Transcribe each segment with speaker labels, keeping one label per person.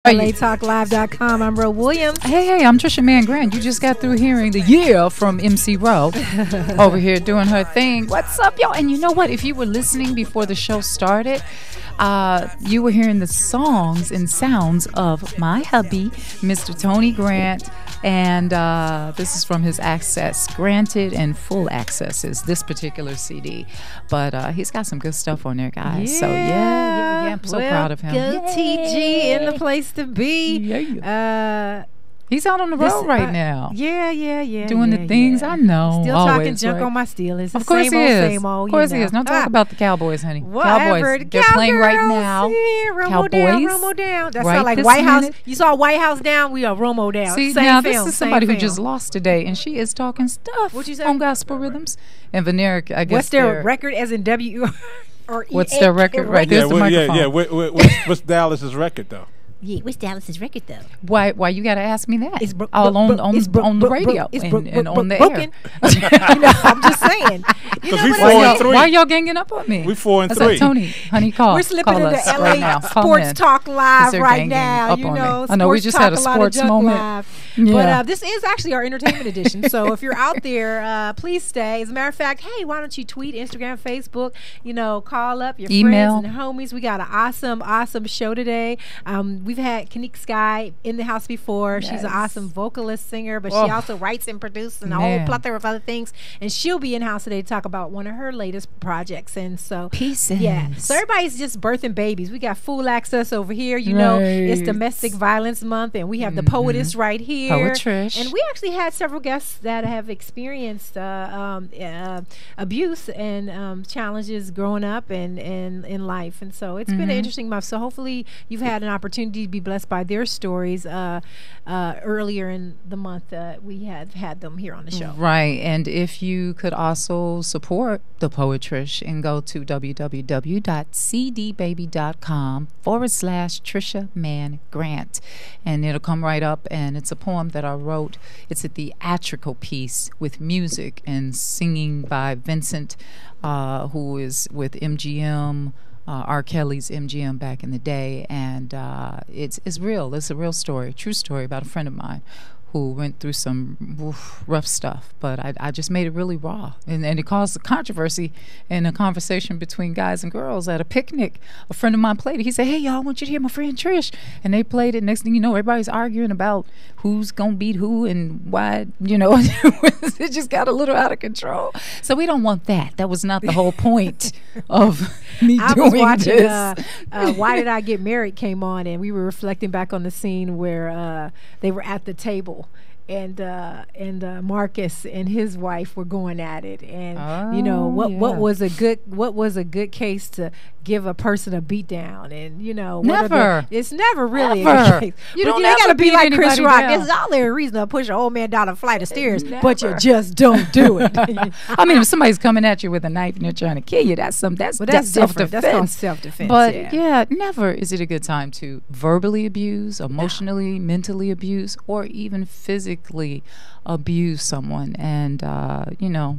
Speaker 1: LATalkLive.com. I'm Ro Williams.
Speaker 2: Hey, I'm Trisha Mann Grant. You just got through hearing the Yeah from MC Ro over here doing her thing. What's up, y'all? And you know what? If you were listening before the show started, you were hearing the songs and sounds of my hubby, Mr. Tony Grant. And this is from his Access Granted and Full Access is this particular CD. But he's got some good stuff on there, guys. So, yeah. I'm so proud of him.
Speaker 1: Good TG in the place to be.
Speaker 2: Yeah. He's out on the road right now.
Speaker 1: Yeah.
Speaker 2: Doing the things I know.
Speaker 1: Still
Speaker 2: always,
Speaker 1: talking junk
Speaker 2: right?
Speaker 1: on my Steelers.
Speaker 2: Of course
Speaker 1: same
Speaker 2: he
Speaker 1: old,
Speaker 2: is.
Speaker 1: same old.
Speaker 2: Of course he is. Don't talk about the Cowboys, honey.
Speaker 1: Whatever.
Speaker 2: Cowboys. They're playing right now.
Speaker 1: Romo down, Romo down. That
Speaker 2: right
Speaker 1: sounds like White House. You saw White House down, we are Romo down.
Speaker 2: See,
Speaker 1: same
Speaker 2: now
Speaker 1: film,
Speaker 2: this is somebody who just lost today, and she is talking stuff
Speaker 1: What you say?
Speaker 2: on gospel rhythms. And Veneer, I guess.
Speaker 1: What's their record as in W? Or
Speaker 2: What's their record? Right, there's the microphone.
Speaker 3: What's Dallas's record, though?
Speaker 1: Yeah, what's Dallas's record though?
Speaker 2: Why you got to ask me that?
Speaker 1: It's
Speaker 2: on the radio and on the air.
Speaker 1: I'm just saying.
Speaker 3: Because we 4-3.
Speaker 2: Why y'all ganging up on me?
Speaker 3: We 4-3.
Speaker 2: Like, Tony, honey, call.
Speaker 1: We're slipping
Speaker 2: call
Speaker 1: into
Speaker 2: us
Speaker 1: LA
Speaker 2: right now.
Speaker 1: Sports Talk Live right now.
Speaker 2: You know, I know we just had a sports moment.
Speaker 1: But this is actually our entertainment edition. So if you're out there, please stay. As a matter of fact, hey, why don't you tweet, Instagram, Facebook? You know, call up your friends and homies. We got an awesome show today. We've had Kinnik Sky in the house before. She's an awesome vocalist, singer, but she also writes and produces and a whole plethora of other things. And she'll be in house today to talk about one of her latest projects. And so,
Speaker 2: pieces.
Speaker 1: Yeah. So everybody's just birthing babies. We got full access over here. You know, it's Domestic Violence Month, and we have the poetess right here.
Speaker 2: Poetrish.
Speaker 1: And we actually had several guests that have experienced abuse and challenges growing up and in life. And so it's been an interesting month. So hopefully you've had an opportunity to be blessed by their stories. Earlier in the month, we have had them here on the show.
Speaker 2: Right. And if you could also support the Poetrish and go to www.cdbaby.com/Trisha Mann Grant. And it'll come right up. And it's a poem that I wrote. It's a theatrical piece with music and singing by Vincent, who is with MGM. R. Kelly's MGM back in the day, and it's real. It's a real story, true story about a friend of mine who went through some rough stuff, but I just made it really raw, and it caused a controversy in a conversation between guys and girls at a picnic. A friend of mine played it. He said, hey, y'all, I want you to hear my friend Trish, and they played it. Next thing you know, everybody's arguing about who's gonna beat who and why, you know. It just got a little out of control. So we don't want that. That was not the whole point of me doing
Speaker 1: was watching,
Speaker 2: this.
Speaker 1: Why Did I Get Married came on, and we were reflecting back on the scene where they were at the table. And Marcus and his wife were going at it, and you know what was a good case to give a person a beat down, and you know it's never really a good case. You gotta be like Chris Rock. It's all there a reason to push an old man down a flight of stairs, but you just don't do it.
Speaker 2: I mean, if somebody's coming at you with a knife and they're trying to kill you, that's self-defense.
Speaker 1: That's called self-defense.
Speaker 2: But never is it a good time to verbally abuse, emotionally, mentally abuse, or even physically abuse someone. And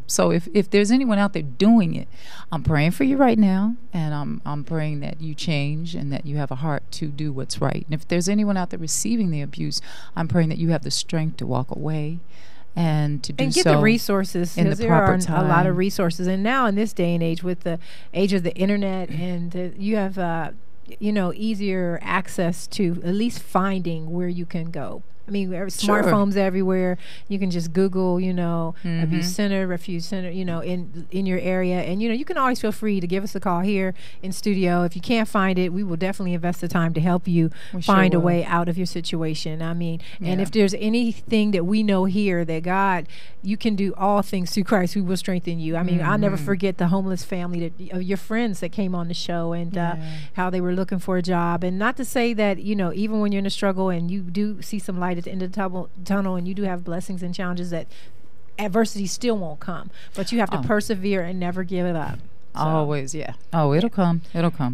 Speaker 2: so if there's anyone out there doing it, I'm praying for you right now, and I'm praying that you change and that you have a heart to do what's right. And if there's anyone out there receiving the abuse, I'm praying that you have the strength to walk away and to do
Speaker 1: and get
Speaker 2: so
Speaker 1: the resources,
Speaker 2: in the
Speaker 1: there
Speaker 2: proper
Speaker 1: are
Speaker 2: time.
Speaker 1: A lot of resources, and now in this day and age, with the age of the internet, and you have easier access to at least finding where you can go. I mean, smartphones everywhere. You can just Google, abuse center, refuge center, in your area. And, you can always feel free to give us a call here in studio. If you can't find it, we will definitely invest the time to help you find a way out of your situation. I mean, and if there's anything that we know here that God, you can do all things through Christ who will strengthen you. I mean, I'll never forget the homeless family of your friends that came on the show, and how they were looking for a job. And not to say that, even when you're in a struggle and you do see some light at the end of the tunnel, and you do have blessings and challenges, that adversity still won't come, but you have to persevere and never give it up.
Speaker 2: So. Always, it'll come.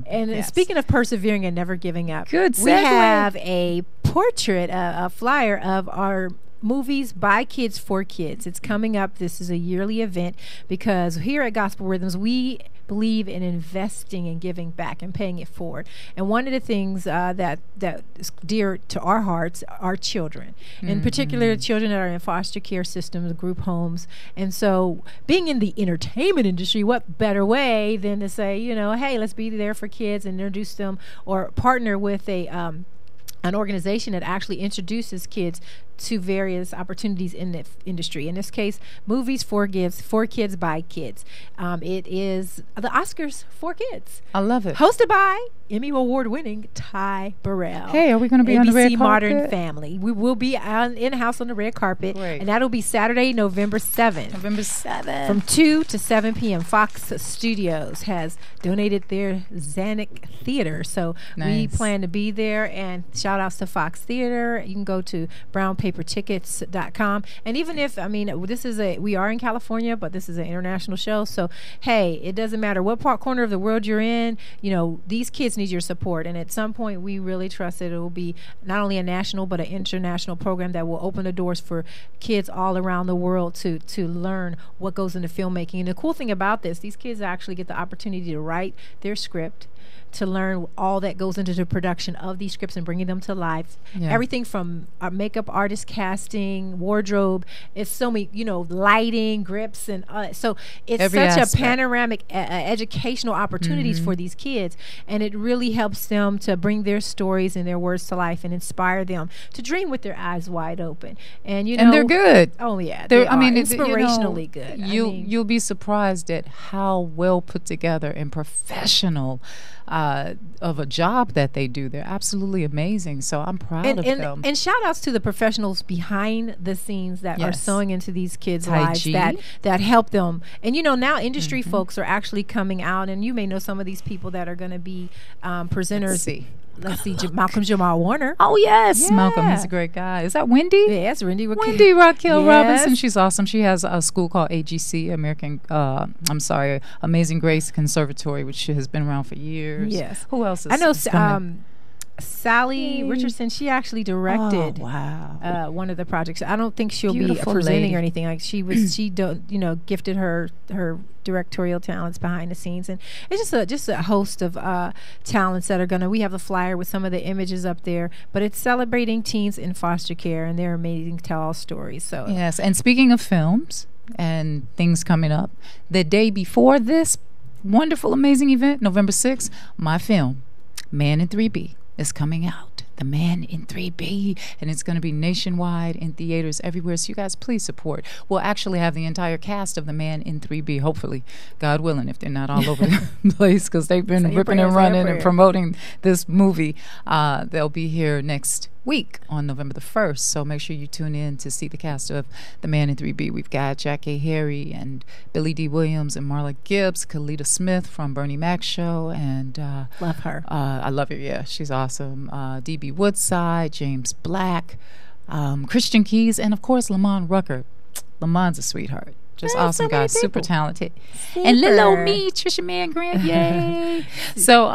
Speaker 1: And speaking of persevering and never giving up,
Speaker 2: good segue.
Speaker 1: We have a portrait, a flyer of our movies by kids for kids. It's coming up. This is a yearly event because here at Gospel Rhythms we believe in investing and giving back and paying it forward. And one of the things that is dear to our hearts are children, in particular children that are in foster care systems, group homes. And so being in the entertainment industry, what better way than to say, you know, hey, let's be there for kids and introduce them, or partner with an organization that actually introduces kids to various opportunities in the industry. In this case, movies for kids by kids. It is the Oscars for kids.
Speaker 2: I love it.
Speaker 1: Hosted by Emmy Award-winning Ty Burrell.
Speaker 2: Hey, are we going to be on the red
Speaker 1: ABC
Speaker 2: carpet?
Speaker 1: Modern Family. We will be in-house on the red carpet.
Speaker 2: Great.
Speaker 1: And that'll be Saturday, November 7th.
Speaker 2: November 7th.
Speaker 1: From 2 to 7 p.m. Fox Studios has donated their Zanuck Theater. So we plan to be there. And shout outs to Fox Theater. You can go to brownpapertickets.com. And even if, I mean, we are in California, but this is an international show. So, hey, it doesn't matter what corner of the world you're in, you know, these kids need your support. And at some point, we really trust that it will be not only a national, but an international program that will open the doors for kids all around the world to learn what goes into filmmaking. And the cool thing about this, these kids actually get the opportunity to write their script, to learn all that goes into the production of these scripts and bringing them to life. Yeah. Everything from makeup artist, casting, wardrobe. It's so many, you know, lighting, grips, and so it's every such aspect. A panoramic educational opportunities for these kids, and it really helps them to bring their stories and their words to life and inspire them to dream with their eyes wide open. And you know,
Speaker 2: and they're good.
Speaker 1: Oh yeah,
Speaker 2: I mean,
Speaker 1: inspirationally good.
Speaker 2: You'll be surprised at how well put together and professional of a job that they do. They're absolutely amazing. So I'm proud of them.
Speaker 1: And shout outs to the professionals behind the scenes that are sewing into these kids' lives that help them. And you know, now industry folks are actually coming out, and you may know some of these people that are going to be presenters. Let's see, Malcolm Jamal Warner.
Speaker 2: Oh, yes. Yeah. Malcolm, he's a great guy. Is that Wendy?
Speaker 1: Yeah, it's Wendy
Speaker 2: Raquel Robinson. She's awesome. She has a school called AGC, Amazing Grace Conservatory, which has been around for years.
Speaker 1: Yes.
Speaker 2: Who else is
Speaker 1: I know Sally Richardson, she actually directed one of the projects. I don't think she'll be presenting or anything. Like she gifted her directorial talents behind the scenes, and it's just a host of talents that are we have a flyer with some of the images up there, but it's celebrating teens in foster care and their amazing tell-all stories. So
Speaker 2: yes, and speaking of films and things coming up, the day before this wonderful, amazing event, November 6th, my film, Man in 3B, is coming out. The Man in 3B, and it's going to be nationwide in theaters everywhere. So you guys, please support. We'll actually have the entire cast of The Man in 3B, hopefully, God willing, if they're not all over the place, because they've been ripping and running and promoting this movie. They'll be here next week on November the 1st, so make sure you tune in to see the cast of The Man in 3B. We've got Jack A. Harry and Billy D. Williams and Marla Gibbs, Kalita Smith from Bernie Mac's show, and
Speaker 1: love her.
Speaker 2: I love her. Yeah, she's awesome. D.B. Woodside, James Black, Christian Keys, and of course Lamont Rucker. Lamont's a sweetheart. Just awesome guy, super talented. And little old me, Trisha Mann Grant, yay. So,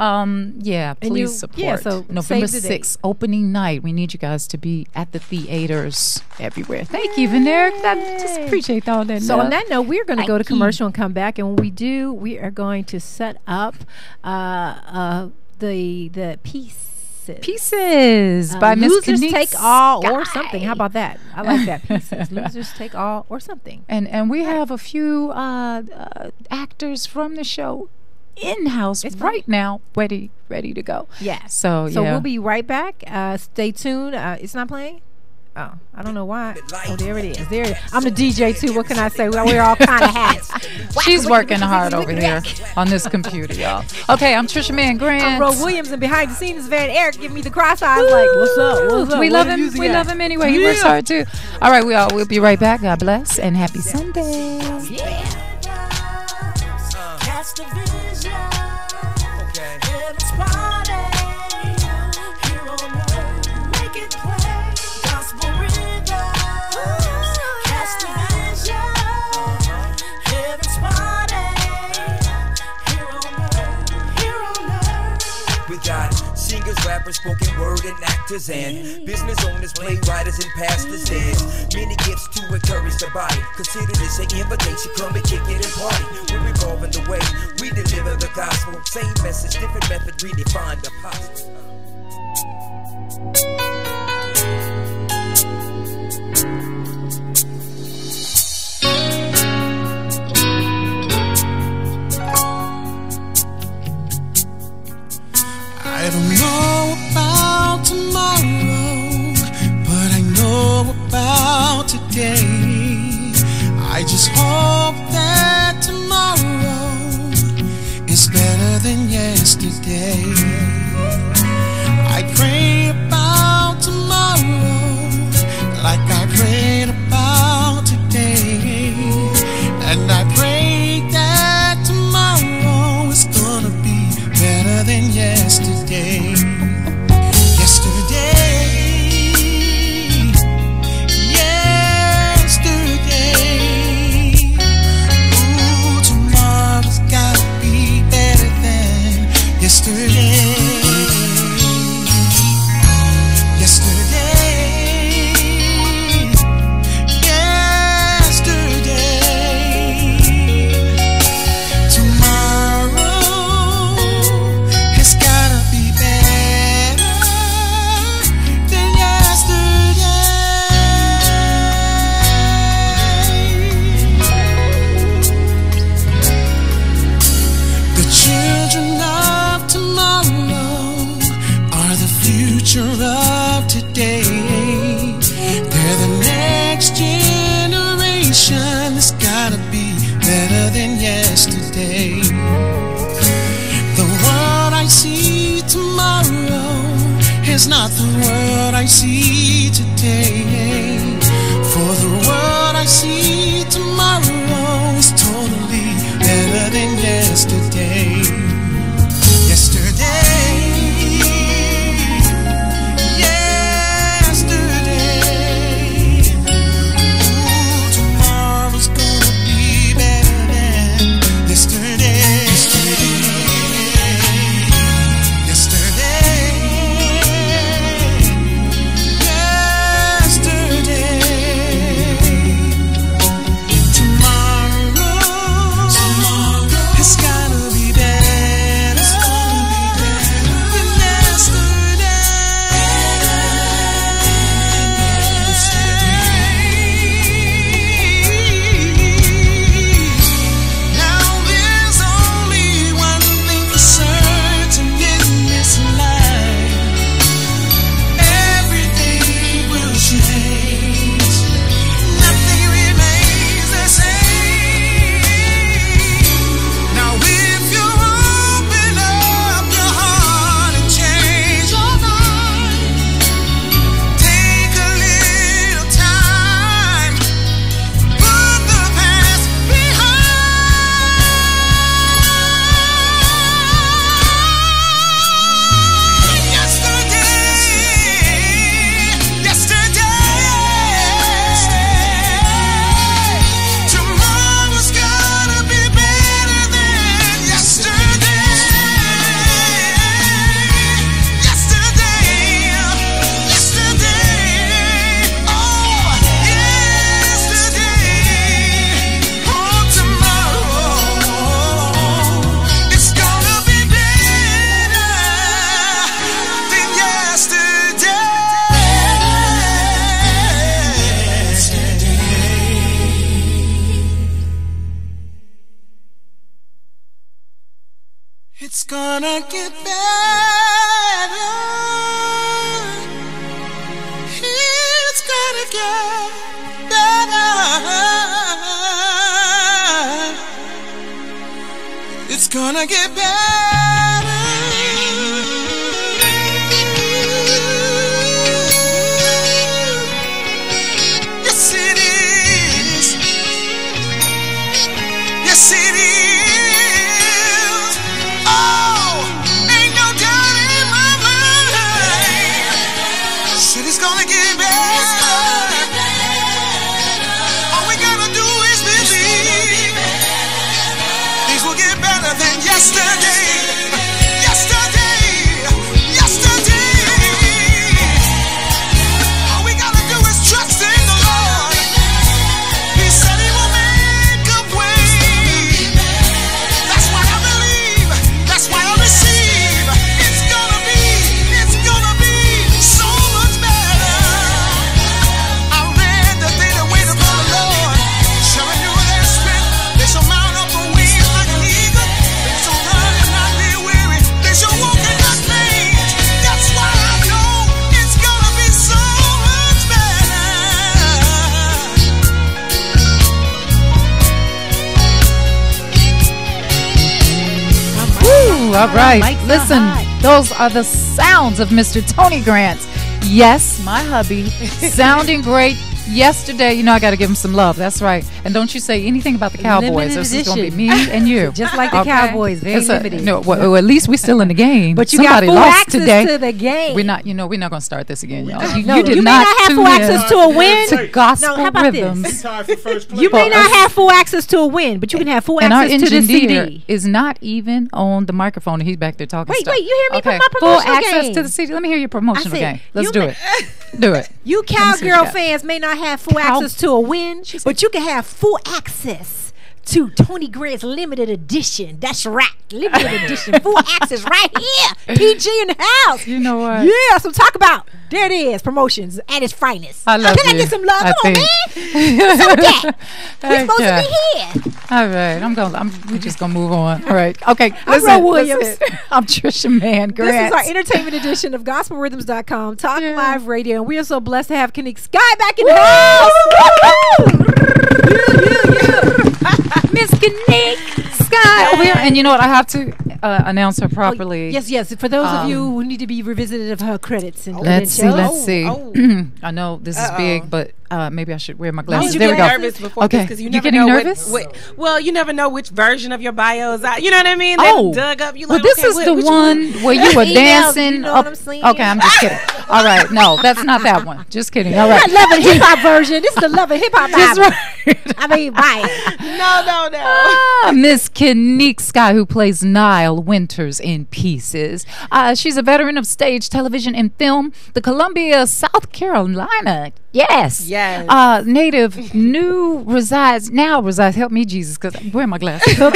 Speaker 2: please support. So November 6th, opening night. We need you guys to be at the theaters everywhere. Thank you, Veneer. I just appreciate all that.
Speaker 1: So on that note, we're going to go to commercial and come back. And when we do, we are going to set up the Pieces by Miss
Speaker 2: Losers
Speaker 1: Kinnik
Speaker 2: Take
Speaker 1: Sky.
Speaker 2: All
Speaker 1: or something. How about that? I like that. Pieces. Losers Take All or something.
Speaker 2: And we have a few actors from the show in-house right now ready to go.
Speaker 1: Yeah.
Speaker 2: So
Speaker 1: we'll be right back. Stay tuned. It's not playing? Oh, I don't know why. Oh, there it is. There it is. I'm the DJ too. What can I say? We wear all kind of hats.
Speaker 2: She's working hard over here on this computer, y'all. Okay, I'm Trisha Mann Grant.
Speaker 1: I'm Ro Williams, and behind the scenes is Van Eric giving me the cross eyes like, what's up? What's up?
Speaker 2: We love him. We love him anyway. He works hard too. All right, we'll be right back. God bless and happy Sunday.
Speaker 1: Yeah.
Speaker 4: Rappers, spoken word and actors and business owners, playwriters, and pastors. There's many gifts to encourage the body. Consider this an invitation, come and kick it and party. We're evolving the way we deliver the gospel. Same message, different method, redefine the possible.
Speaker 5: I don't know about tomorrow, but I know about today. I just hope that tomorrow is better than yesterday. I pray about tomorrow like I prayed about today. And I pray that tomorrow is gonna be better than yesterday. It's not the world I see today. For the world I see tomorrow is totally better than yesterday. Tomorrow's gonna be better than yesterday. It's gonna get better. It's gonna get better. It's gonna get better. Yes, it is. Yes, it is. Gonna get better. All we gotta do is believe. Things will get better than yesterday. Yesterday. Yesterday.
Speaker 2: All right. Listen, those are the sounds of Mr. Tony Grant. Yes, my hubby. Sounding great. Yesterday, you know, I got to give him some love. That's right. And don't you say anything about the Cowboys. This is going to be me and you.
Speaker 1: Just like the Cowboys. Very limited.
Speaker 2: No, well, at least we're still in the game.
Speaker 1: But you
Speaker 2: Somebody
Speaker 1: got full
Speaker 2: lost
Speaker 1: access
Speaker 2: today.
Speaker 1: to the game.
Speaker 2: We're not going to start this again, y'all. You
Speaker 1: may
Speaker 2: did
Speaker 1: not have
Speaker 2: tune
Speaker 1: full
Speaker 2: in
Speaker 1: access to a win.
Speaker 2: to gospel
Speaker 1: how about this?
Speaker 2: rhythms.
Speaker 3: Tied for first place.
Speaker 1: You may not have full access to a win, but you can have full
Speaker 2: And our
Speaker 1: access to the
Speaker 2: engineer
Speaker 1: CD.
Speaker 2: is not even on the microphone. And he's back there talking stuff.
Speaker 1: Wait, you hear me
Speaker 2: Okay.
Speaker 1: put my
Speaker 2: Full
Speaker 1: promotional
Speaker 2: access
Speaker 1: game.
Speaker 2: to the CD. Let me hear your promotional
Speaker 1: I said,
Speaker 2: game. Let's
Speaker 1: you
Speaker 2: do
Speaker 1: may-
Speaker 2: it. Do it.
Speaker 1: You
Speaker 2: Let me see what you
Speaker 1: Cowgirl
Speaker 2: got.
Speaker 1: fans may not have full access to a win, but you can have full access to Tony Grant's limited edition. That's right, limited edition, full access right here. PG in the house.
Speaker 2: You know what?
Speaker 1: Yeah, so talk about. There it is, promotions at its finest.
Speaker 2: I love
Speaker 1: Can I
Speaker 2: you.
Speaker 1: get some love?
Speaker 2: I
Speaker 1: Come on, man. What's up with that? We're supposed to be here.
Speaker 2: All right, we're just gonna move on. All right, okay.
Speaker 1: I'm Ro Williams.
Speaker 2: I'm Trisha Mann.
Speaker 1: This is
Speaker 2: Grant.
Speaker 1: our entertainment edition of GospelRhythms.com, Talk Live Radio, and we are so blessed to have Kinnik Sky back in the house.
Speaker 2: Miss Kinnik Sky over here. And you know what? I have to announce her properly.
Speaker 1: Yes. For those of you who need to be revisited of her credits and
Speaker 2: Let's see.
Speaker 1: credentials.
Speaker 2: I know this is big, but maybe I should wear my
Speaker 6: Did
Speaker 2: glasses.
Speaker 6: you
Speaker 2: There we
Speaker 6: get
Speaker 2: go.
Speaker 6: nervous before
Speaker 2: Okay.
Speaker 6: this? Because you
Speaker 2: You
Speaker 6: never
Speaker 2: getting
Speaker 6: know
Speaker 2: nervous?
Speaker 6: well, you never know which version of your bio is out. You know what I mean?
Speaker 2: Oh.
Speaker 6: They dug up. You
Speaker 2: Well,
Speaker 6: like,
Speaker 2: this
Speaker 6: okay,
Speaker 2: is
Speaker 6: which
Speaker 2: the one where you were
Speaker 1: Emails,
Speaker 2: dancing.
Speaker 1: you know
Speaker 2: up.
Speaker 1: what I'm saying?
Speaker 2: Okay, I'm just kidding. All right, no, that's not that one. Just kidding. All right.
Speaker 1: Not Love and Hip Hop version. This is the Love and Hip Hop
Speaker 2: That's
Speaker 1: Bible.
Speaker 2: right.
Speaker 1: I mean, bio.
Speaker 6: No.
Speaker 2: Miss Kinnik Sky, who plays Nile Winters in Pieces. She's a veteran of stage, television, and film. The Columbia, South Carolina. Yes. Native, now resides. Help me, Jesus, because where are my glasses? I'll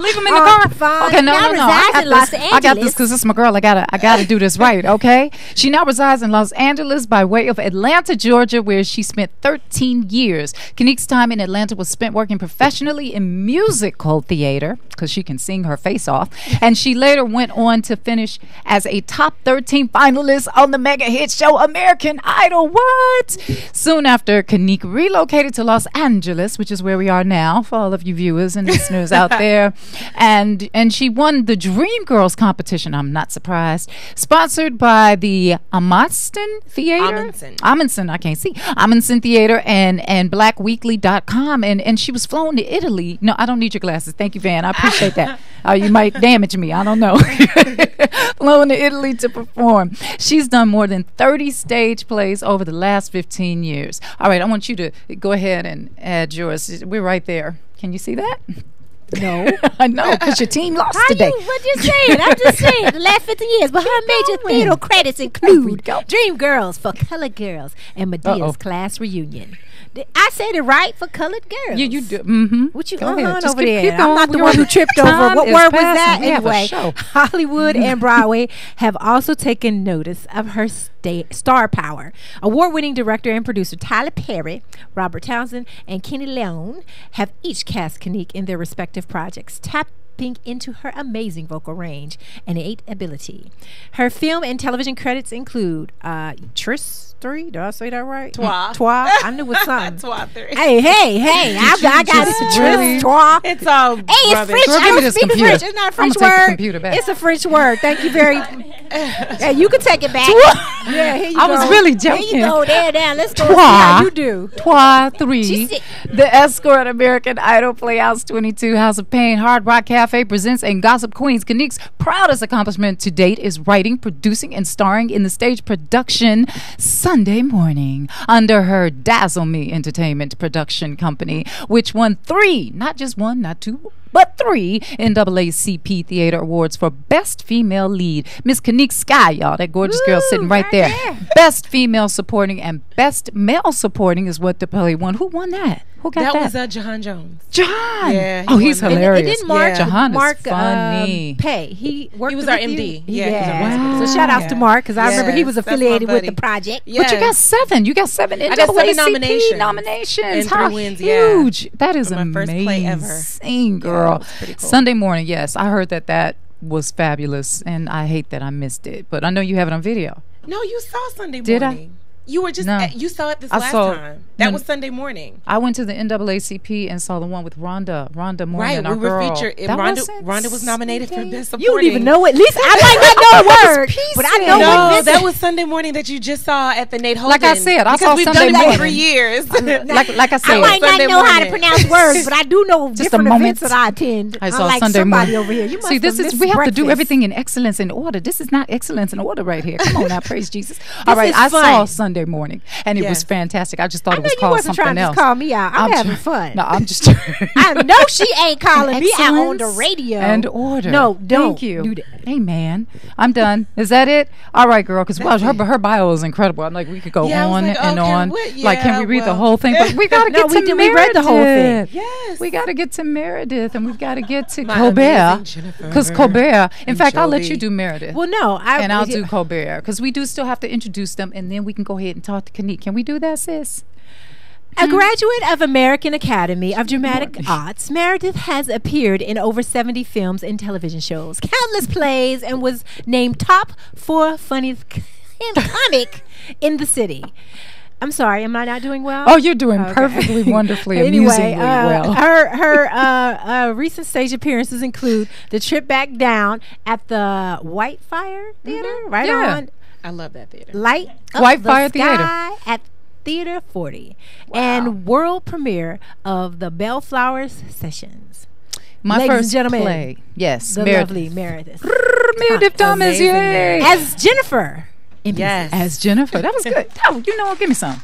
Speaker 2: leave them in the car. Okay, no. I got this because this is my girl. I gotta do this right. Okay. She now resides in Los Angeles by way of Atlanta, Georgia, where she spent 13 years. Kinnik's time in Atlanta was spent working professionally in musical theater because she can sing her face off, and she later went on to finish as a top 13 finalist on the mega hit show American Idol. What? Soon after, Kinnik relocated to Los Angeles, which is where we are now, for all of you viewers and listeners out there, and she won the Dream Girls competition. I'm not surprised. Sponsored by the Amundsen Theater. Amundsen, I can't see. Amundsen Theater and blackweekly.com, and she was flown to Italy. No, I don't need your glasses. Thank you, Van. I appreciate that. You might damage me. I don't know. Flown to Italy to perform. She's done more than 30 stage plays over the last 15 years. All right, I want you to go ahead and add yours. We're right there. Can you see that?
Speaker 1: No.
Speaker 2: I know, because your team lost today.
Speaker 1: What you saying? I'm just saying, the last 50 years. But her major theater credits include Dream Girls for Colored Girls and Medea's Class Reunion. I said it right for Colored Girls.
Speaker 2: You do. Mm-hmm.
Speaker 1: What you
Speaker 2: Go ahead. Just
Speaker 1: over there?
Speaker 2: keep
Speaker 1: I'm not the one who tripped over. What word was that? Anyway, Hollywood and Broadway have also taken notice of her star power. Award-winning director and producer Tyler Perry, Robert Townsend, and Kenny Leon have each cast Kinnik in their respective projects, tapping into her amazing vocal range and innate ability. Her film and television credits include did I say that right? Trois. I knew it was something.
Speaker 6: Trois.
Speaker 1: Hey, I got it.
Speaker 2: Really?
Speaker 1: Trois.
Speaker 6: It's all
Speaker 1: it's French.
Speaker 2: Girl,
Speaker 1: I
Speaker 2: give me
Speaker 1: don't
Speaker 2: this
Speaker 1: speak
Speaker 2: computer.
Speaker 1: French. It's not a French
Speaker 2: I'm gonna take the
Speaker 1: word.
Speaker 2: computer back.
Speaker 1: It's a French word. Thank you very Yeah, you can take it back. Yeah, here you
Speaker 2: I
Speaker 1: go.
Speaker 2: was really joking.
Speaker 1: There you go. There. Let's go.
Speaker 2: Trois.
Speaker 1: See how you do.
Speaker 2: Trois, three. The Escort American Idol Playhouse 22 House of Pain Hard Rock Cafe presents and Gossip Queens. Kinnik's proudest accomplishment to date is writing, producing, and starring in the stage production Sunday Morning under her Dazzal MI Entertainment production company, which won 3, not just 1, not 2, but 3 NAACP Theater Awards for Best Female Lead. Miss Kinnik Sky, y'all, that gorgeous girl sitting right there. Best Female Supporting and Best Male Supporting is what the play won. Who won that? Who got that?
Speaker 6: That was Jahan Jones.
Speaker 2: Jahan.
Speaker 6: Yeah,
Speaker 2: he's hilarious.
Speaker 1: It didn't Mark.
Speaker 2: Jahan
Speaker 1: Mark,
Speaker 2: is funny.
Speaker 1: Pay. He worked.
Speaker 6: He was
Speaker 1: with
Speaker 6: our
Speaker 1: you.
Speaker 6: MD.
Speaker 1: Yeah.
Speaker 2: Wow.
Speaker 1: So shout outs to Mark because I remember he was
Speaker 6: Yes, that's my
Speaker 1: affiliated with
Speaker 6: buddy.
Speaker 1: the project.
Speaker 2: But you got 7. You got 7
Speaker 6: I got 7
Speaker 2: NAACP
Speaker 6: nominations.
Speaker 2: And
Speaker 6: And 3 wins, yeah.
Speaker 2: huge. That is
Speaker 6: For my first play ever.
Speaker 2: amazing, girl.
Speaker 6: Yeah, it was pretty cool.
Speaker 2: Sunday Morning, yes. I heard that was fabulous, and I hate that I missed it. But I know you have it on video.
Speaker 6: No, you saw Sunday
Speaker 2: Did I?
Speaker 6: Morning. You were just
Speaker 2: No.
Speaker 6: you saw it this
Speaker 2: I
Speaker 6: last
Speaker 2: saw-
Speaker 6: time. That
Speaker 2: no,
Speaker 6: was Sunday morning.
Speaker 2: I went to the NAACP and saw the one with Rhonda Morgan,
Speaker 6: Right,
Speaker 2: our
Speaker 6: we were
Speaker 2: girl.
Speaker 6: featured.
Speaker 2: That
Speaker 6: Rhonda was nominated for Best Supporting.
Speaker 1: You don't even know it. At least I might not know a word, but I know
Speaker 6: No,
Speaker 1: what
Speaker 6: that was Sunday morning that you just saw at the Nate Holden.
Speaker 2: Like I said, I
Speaker 6: because
Speaker 2: saw
Speaker 6: we've
Speaker 2: Sunday
Speaker 6: done it
Speaker 2: morning.
Speaker 6: for years.
Speaker 2: like I said,
Speaker 1: I might not
Speaker 6: Sunday
Speaker 1: know how to
Speaker 6: morning.
Speaker 1: pronounce words, but I do know
Speaker 2: Just
Speaker 1: different
Speaker 2: a moment.
Speaker 1: events that I attend.
Speaker 2: I
Speaker 1: I'm
Speaker 2: saw
Speaker 1: like
Speaker 2: Sunday
Speaker 1: somebody
Speaker 2: morning.
Speaker 1: over here. You must
Speaker 2: See, this
Speaker 1: have
Speaker 2: is
Speaker 1: missed
Speaker 2: we have to do
Speaker 1: breakfast.
Speaker 2: everything in excellence and order. This is not excellence and order right here. Come on now, praise Jesus. All
Speaker 1: This
Speaker 2: right,
Speaker 1: is
Speaker 2: I saw
Speaker 1: fun.
Speaker 2: Sunday morning, and it was
Speaker 6: Yes.
Speaker 2: fantastic. I just thought
Speaker 1: I
Speaker 2: it
Speaker 1: know
Speaker 2: was
Speaker 1: you
Speaker 2: called
Speaker 1: wasn't trying
Speaker 2: something
Speaker 1: to
Speaker 2: else.
Speaker 1: just call me out. I'm having
Speaker 2: tr-
Speaker 1: fun.
Speaker 2: No, I'm just.
Speaker 1: I know she ain't calling me out on the
Speaker 2: Excellence
Speaker 1: radio.
Speaker 2: and order.
Speaker 1: No, don't
Speaker 2: Thank you.
Speaker 1: do that.
Speaker 2: Hey, man, I'm done. Is that it? All right, girl. Because wow, her bio is incredible. I'm like, we could go
Speaker 6: Yeah, I was
Speaker 2: on
Speaker 6: like,
Speaker 2: and
Speaker 6: okay,
Speaker 2: on.
Speaker 6: what?
Speaker 2: Like, can
Speaker 6: Yeah,
Speaker 2: we read the
Speaker 6: well.
Speaker 2: whole thing? But we got to
Speaker 1: No,
Speaker 2: get
Speaker 1: we
Speaker 2: to
Speaker 1: did-
Speaker 2: Meredith.
Speaker 1: we read the whole thing.
Speaker 6: Yes.
Speaker 2: We got to get to Meredith, and we've got to get to
Speaker 6: My
Speaker 2: Colbert.
Speaker 6: amazing Jennifer
Speaker 2: Because Colbert. In
Speaker 6: and
Speaker 2: fact, I'll let
Speaker 6: Jovi.
Speaker 2: you do Meredith.
Speaker 1: Well, no,
Speaker 2: And I'll do Colbert, because we do still have to introduce them, and then we can go ahead and talk to Kinnik. Can we do that, sis?
Speaker 1: A graduate of American Academy of Dramatic Arts, Meredith has appeared in over 70 films and television shows, countless plays, and was named top 4 funniest comic in the city. I'm sorry, am I not doing well?
Speaker 2: Oh, you're doing
Speaker 1: Okay.
Speaker 2: perfectly, wonderfully,
Speaker 1: Anyway,
Speaker 2: amusingly well.
Speaker 1: her recent stage appearances include The Trip Back Down at the Whitefire Theater, right
Speaker 2: Yeah.
Speaker 1: on
Speaker 6: I love that theater.
Speaker 1: Light Up
Speaker 2: Whitefire
Speaker 1: the
Speaker 2: Theater.
Speaker 1: Sky at Theater 40, and world premiere of the Bellflowers Sessions.
Speaker 2: My
Speaker 1: Ladies and
Speaker 2: first
Speaker 1: gentlemen,
Speaker 2: play. Yes,
Speaker 1: The
Speaker 2: Meredith.
Speaker 1: lovely Meredith
Speaker 2: Meredith Thomas,
Speaker 6: Amazing,
Speaker 2: yay!
Speaker 1: as Jennifer. in
Speaker 6: Yes.
Speaker 2: As Jennifer. That was good. Oh, you know what? Give me some.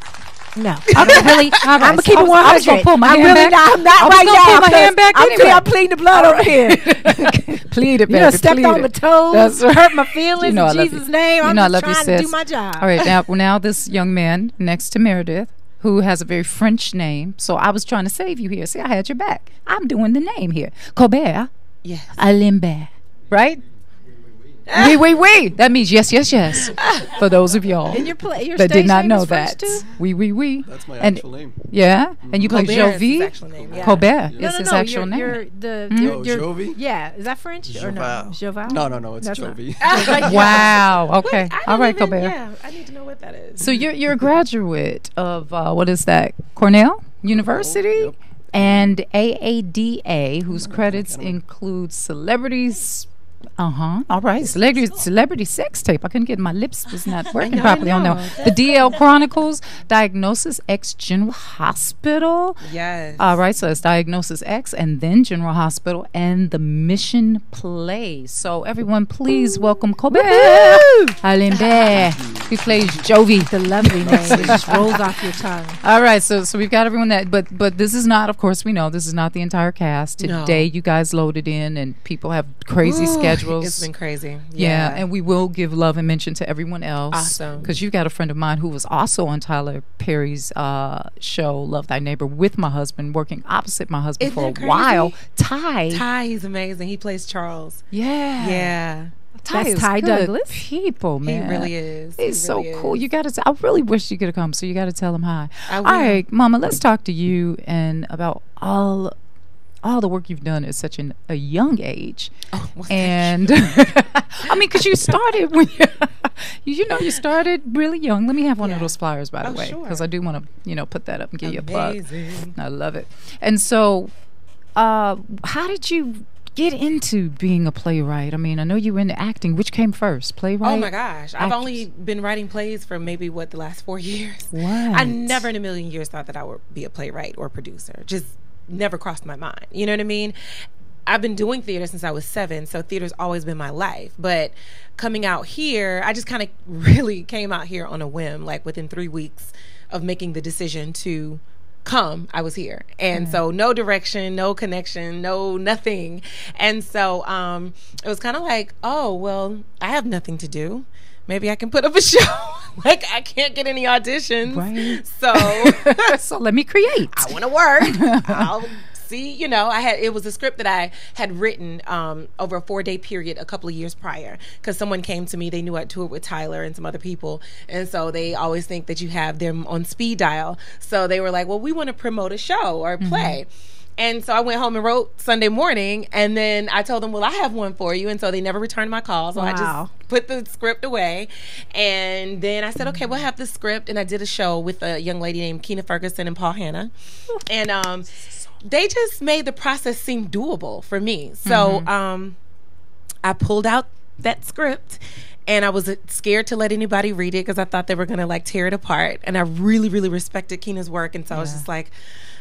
Speaker 1: No, I'm really. I'm gonna keep it 100.
Speaker 2: I was gonna pull my hand back.
Speaker 1: I'm not
Speaker 2: I was
Speaker 1: right
Speaker 2: gonna
Speaker 1: now.
Speaker 2: pull my
Speaker 1: 'cause
Speaker 2: hand back
Speaker 1: I'm,
Speaker 2: anyway.
Speaker 1: I'm pleading the blood over here.
Speaker 2: Plead it,
Speaker 1: You
Speaker 2: baby.
Speaker 1: know, stepped
Speaker 2: plead
Speaker 1: on
Speaker 2: it.
Speaker 1: my toes,
Speaker 2: That's right.
Speaker 1: hurt my feelings
Speaker 2: You know I
Speaker 1: in
Speaker 2: love
Speaker 1: Jesus'
Speaker 2: you.
Speaker 1: name.
Speaker 2: You
Speaker 1: I'm
Speaker 2: know I
Speaker 1: just
Speaker 2: love you,
Speaker 1: trying to
Speaker 2: sis.
Speaker 1: do my job.
Speaker 2: All right, now this young man next to Meredith, who has a very French name, so I was trying to save you here. See, I had your back. I'm doing the name here. Colbert
Speaker 6: Yes.
Speaker 2: Alembert, right? Oui. That means yes. For those of y'all
Speaker 1: And your stage
Speaker 2: that did not
Speaker 1: name
Speaker 2: know
Speaker 1: is French
Speaker 2: that.
Speaker 1: too?
Speaker 2: Oui.
Speaker 7: That's my
Speaker 2: And-
Speaker 7: actual name.
Speaker 2: Yeah, and you play
Speaker 6: Colbert is his
Speaker 2: Jovi.
Speaker 6: actual name, yeah.
Speaker 2: Colbert
Speaker 1: No,
Speaker 2: is his
Speaker 1: no,
Speaker 2: actual name.
Speaker 1: You're the
Speaker 7: Oh,
Speaker 1: you're,
Speaker 7: Jovi?
Speaker 1: Yeah, is that French or no? Joval?
Speaker 7: No, it's
Speaker 1: That's not-
Speaker 7: Jovi.
Speaker 2: Wow. Okay.
Speaker 6: I
Speaker 2: All
Speaker 6: don't
Speaker 2: right,
Speaker 6: even-
Speaker 2: Colbert.
Speaker 6: Yeah, I need to know what that is.
Speaker 2: So you're a graduate of what is that? Cornell University
Speaker 7: Yep.
Speaker 2: and AADA, whose credits include celebrities. All right. Celebrity sex tape. I couldn't get my lips was not working
Speaker 6: know,
Speaker 2: properly
Speaker 6: I
Speaker 2: on
Speaker 6: know.
Speaker 2: that. The DL Chronicles, Diagnosis X General Hospital.
Speaker 6: Yes.
Speaker 2: All right, so it's Diagnosis X and then General Hospital and the Mission Play. So everyone, please welcome Colbert Alembert, who plays Jovi.
Speaker 1: The lovely name that just rolls off your tongue.
Speaker 2: All right, so we've got everyone that, but this is not, of course, we know this is not the entire cast.
Speaker 6: No.
Speaker 2: Today, you guys loaded in, and people have crazy schedules.
Speaker 6: It's been crazy.
Speaker 2: Yeah, and we will give love and mention to everyone else.
Speaker 6: Awesome.
Speaker 2: Because you've got a friend of mine who was also on Tyler Perry's show, Love Thy Neighbor, with my husband, working opposite my husband
Speaker 6: Isn't
Speaker 2: for a
Speaker 6: that crazy?
Speaker 2: while. Ty.
Speaker 6: He's amazing. He plays Charles.
Speaker 2: Yeah.
Speaker 6: Yeah.
Speaker 2: Ty
Speaker 1: That's
Speaker 2: is
Speaker 1: Ty
Speaker 2: good
Speaker 1: Douglas.
Speaker 2: people, man.
Speaker 6: He really is.
Speaker 2: He's
Speaker 6: He
Speaker 2: so
Speaker 6: really
Speaker 2: cool.
Speaker 6: is.
Speaker 2: You got to. I really wish you could have come. So you got to tell him hi.
Speaker 6: I
Speaker 2: All
Speaker 6: will.
Speaker 2: right, Mama. Let's talk to you and about all the work you've done at such a young age.
Speaker 6: Oh, well,
Speaker 2: And I mean, because you started when you started really young. Let me have one of
Speaker 6: Yeah.
Speaker 2: those flyers, by the
Speaker 6: Oh,
Speaker 2: way,
Speaker 6: sure.
Speaker 2: because I do want to put that up and give you a plug.
Speaker 6: Amazing.
Speaker 2: I love it. And so, how did you get into being a playwright? I mean, I know you were into acting. Which came first, playwright?
Speaker 6: Oh my gosh. I've
Speaker 2: actress?
Speaker 6: only been writing plays for maybe the last 4 years.
Speaker 2: What?
Speaker 6: I never in a million years thought that I would be a playwright or producer. Just never crossed my mind. You know what I mean? I've been doing theater since I was 7, so theater's always been my life. But coming out here, I just kind of really came out here on a whim. Like within 3 weeks of making the decision to come, I was here. And so no direction, no connection, no nothing. And so it was kind of like, oh, well, I have nothing to do. Maybe I can put up a show. Like, I can't get any auditions.
Speaker 2: Right.
Speaker 6: So
Speaker 2: So let me create.
Speaker 6: I want to work. I'll see, it was a script that I had written over a 4-day period a couple of years prior, because someone came to me. They knew I toured with Tyler and some other people, and so they always think that you have them on speed dial. So they were like, well, we want to promote a show or a play. And so I went home and wrote Sunday Morning, and then I told them, well, I have one for you. And so they never returned my call. So I just put the script away. And then I said, okay, we'll have the script. And I did a show with a young lady named Keena Ferguson and Paul Hanna. And they just made the process seem doable for me. So I pulled out that script. And I was scared to let anybody read it because I thought they were going to like tear it apart. And I really, really respected Keena's work. And so I was just like,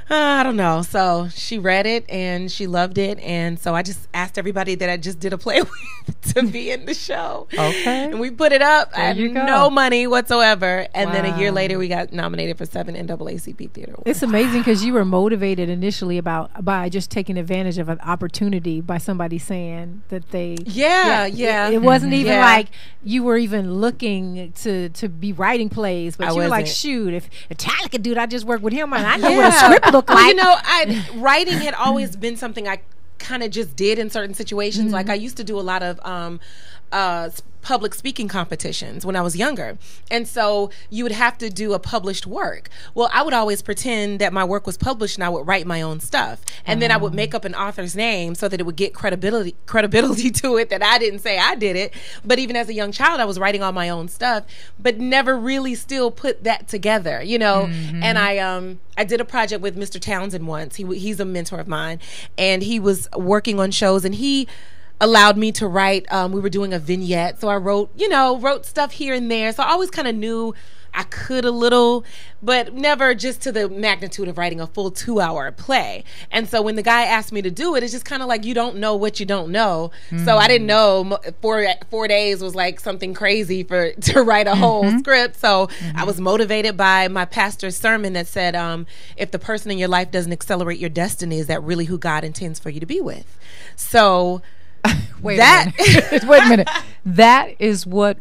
Speaker 6: I don't know. So she read it and she loved it. And so I just asked everybody that I just did a play with to be in the show. Okay. And we put it up. I had no money whatsoever. And then a year later, we got nominated for 7 NAACP Theater Awards.
Speaker 1: It's amazing because you were motivated initially by just taking advantage of an opportunity by somebody saying that they...
Speaker 6: Yeah.
Speaker 1: It wasn't even like you were even looking to be writing plays, but you were like, shoot, if Tyler could do it, I just work with him and I know what a script look like.
Speaker 6: Well, you know, writing had always been something I kind of just did in certain situations. Like I used to do a lot of public speaking competitions when I was younger. And so you would have to do a published work. Well, I would always pretend that my work was published and I would write my own stuff. And then I would make up an author's name so that it would get credibility to it that I didn't say I did it. But even as a young child, I was writing all my own stuff, but never really still put that together, you know? And I did a project with Mr. Townsend once. He's a mentor of mine, and he was working on shows, and he allowed me to write. We were doing a vignette, so I wrote stuff here and there. So I always kind of knew I could a little, but never just to the magnitude of writing a full 2-hour play. And so when the guy asked me to do it, it's just kind of like you don't know what you don't know. So I didn't know 4 days was like something crazy to write a whole script. So I was motivated by my pastor's sermon that said, if the person in your life doesn't accelerate your destiny, is that really who God intends for you to be with? So...
Speaker 2: Wait a minute. That is what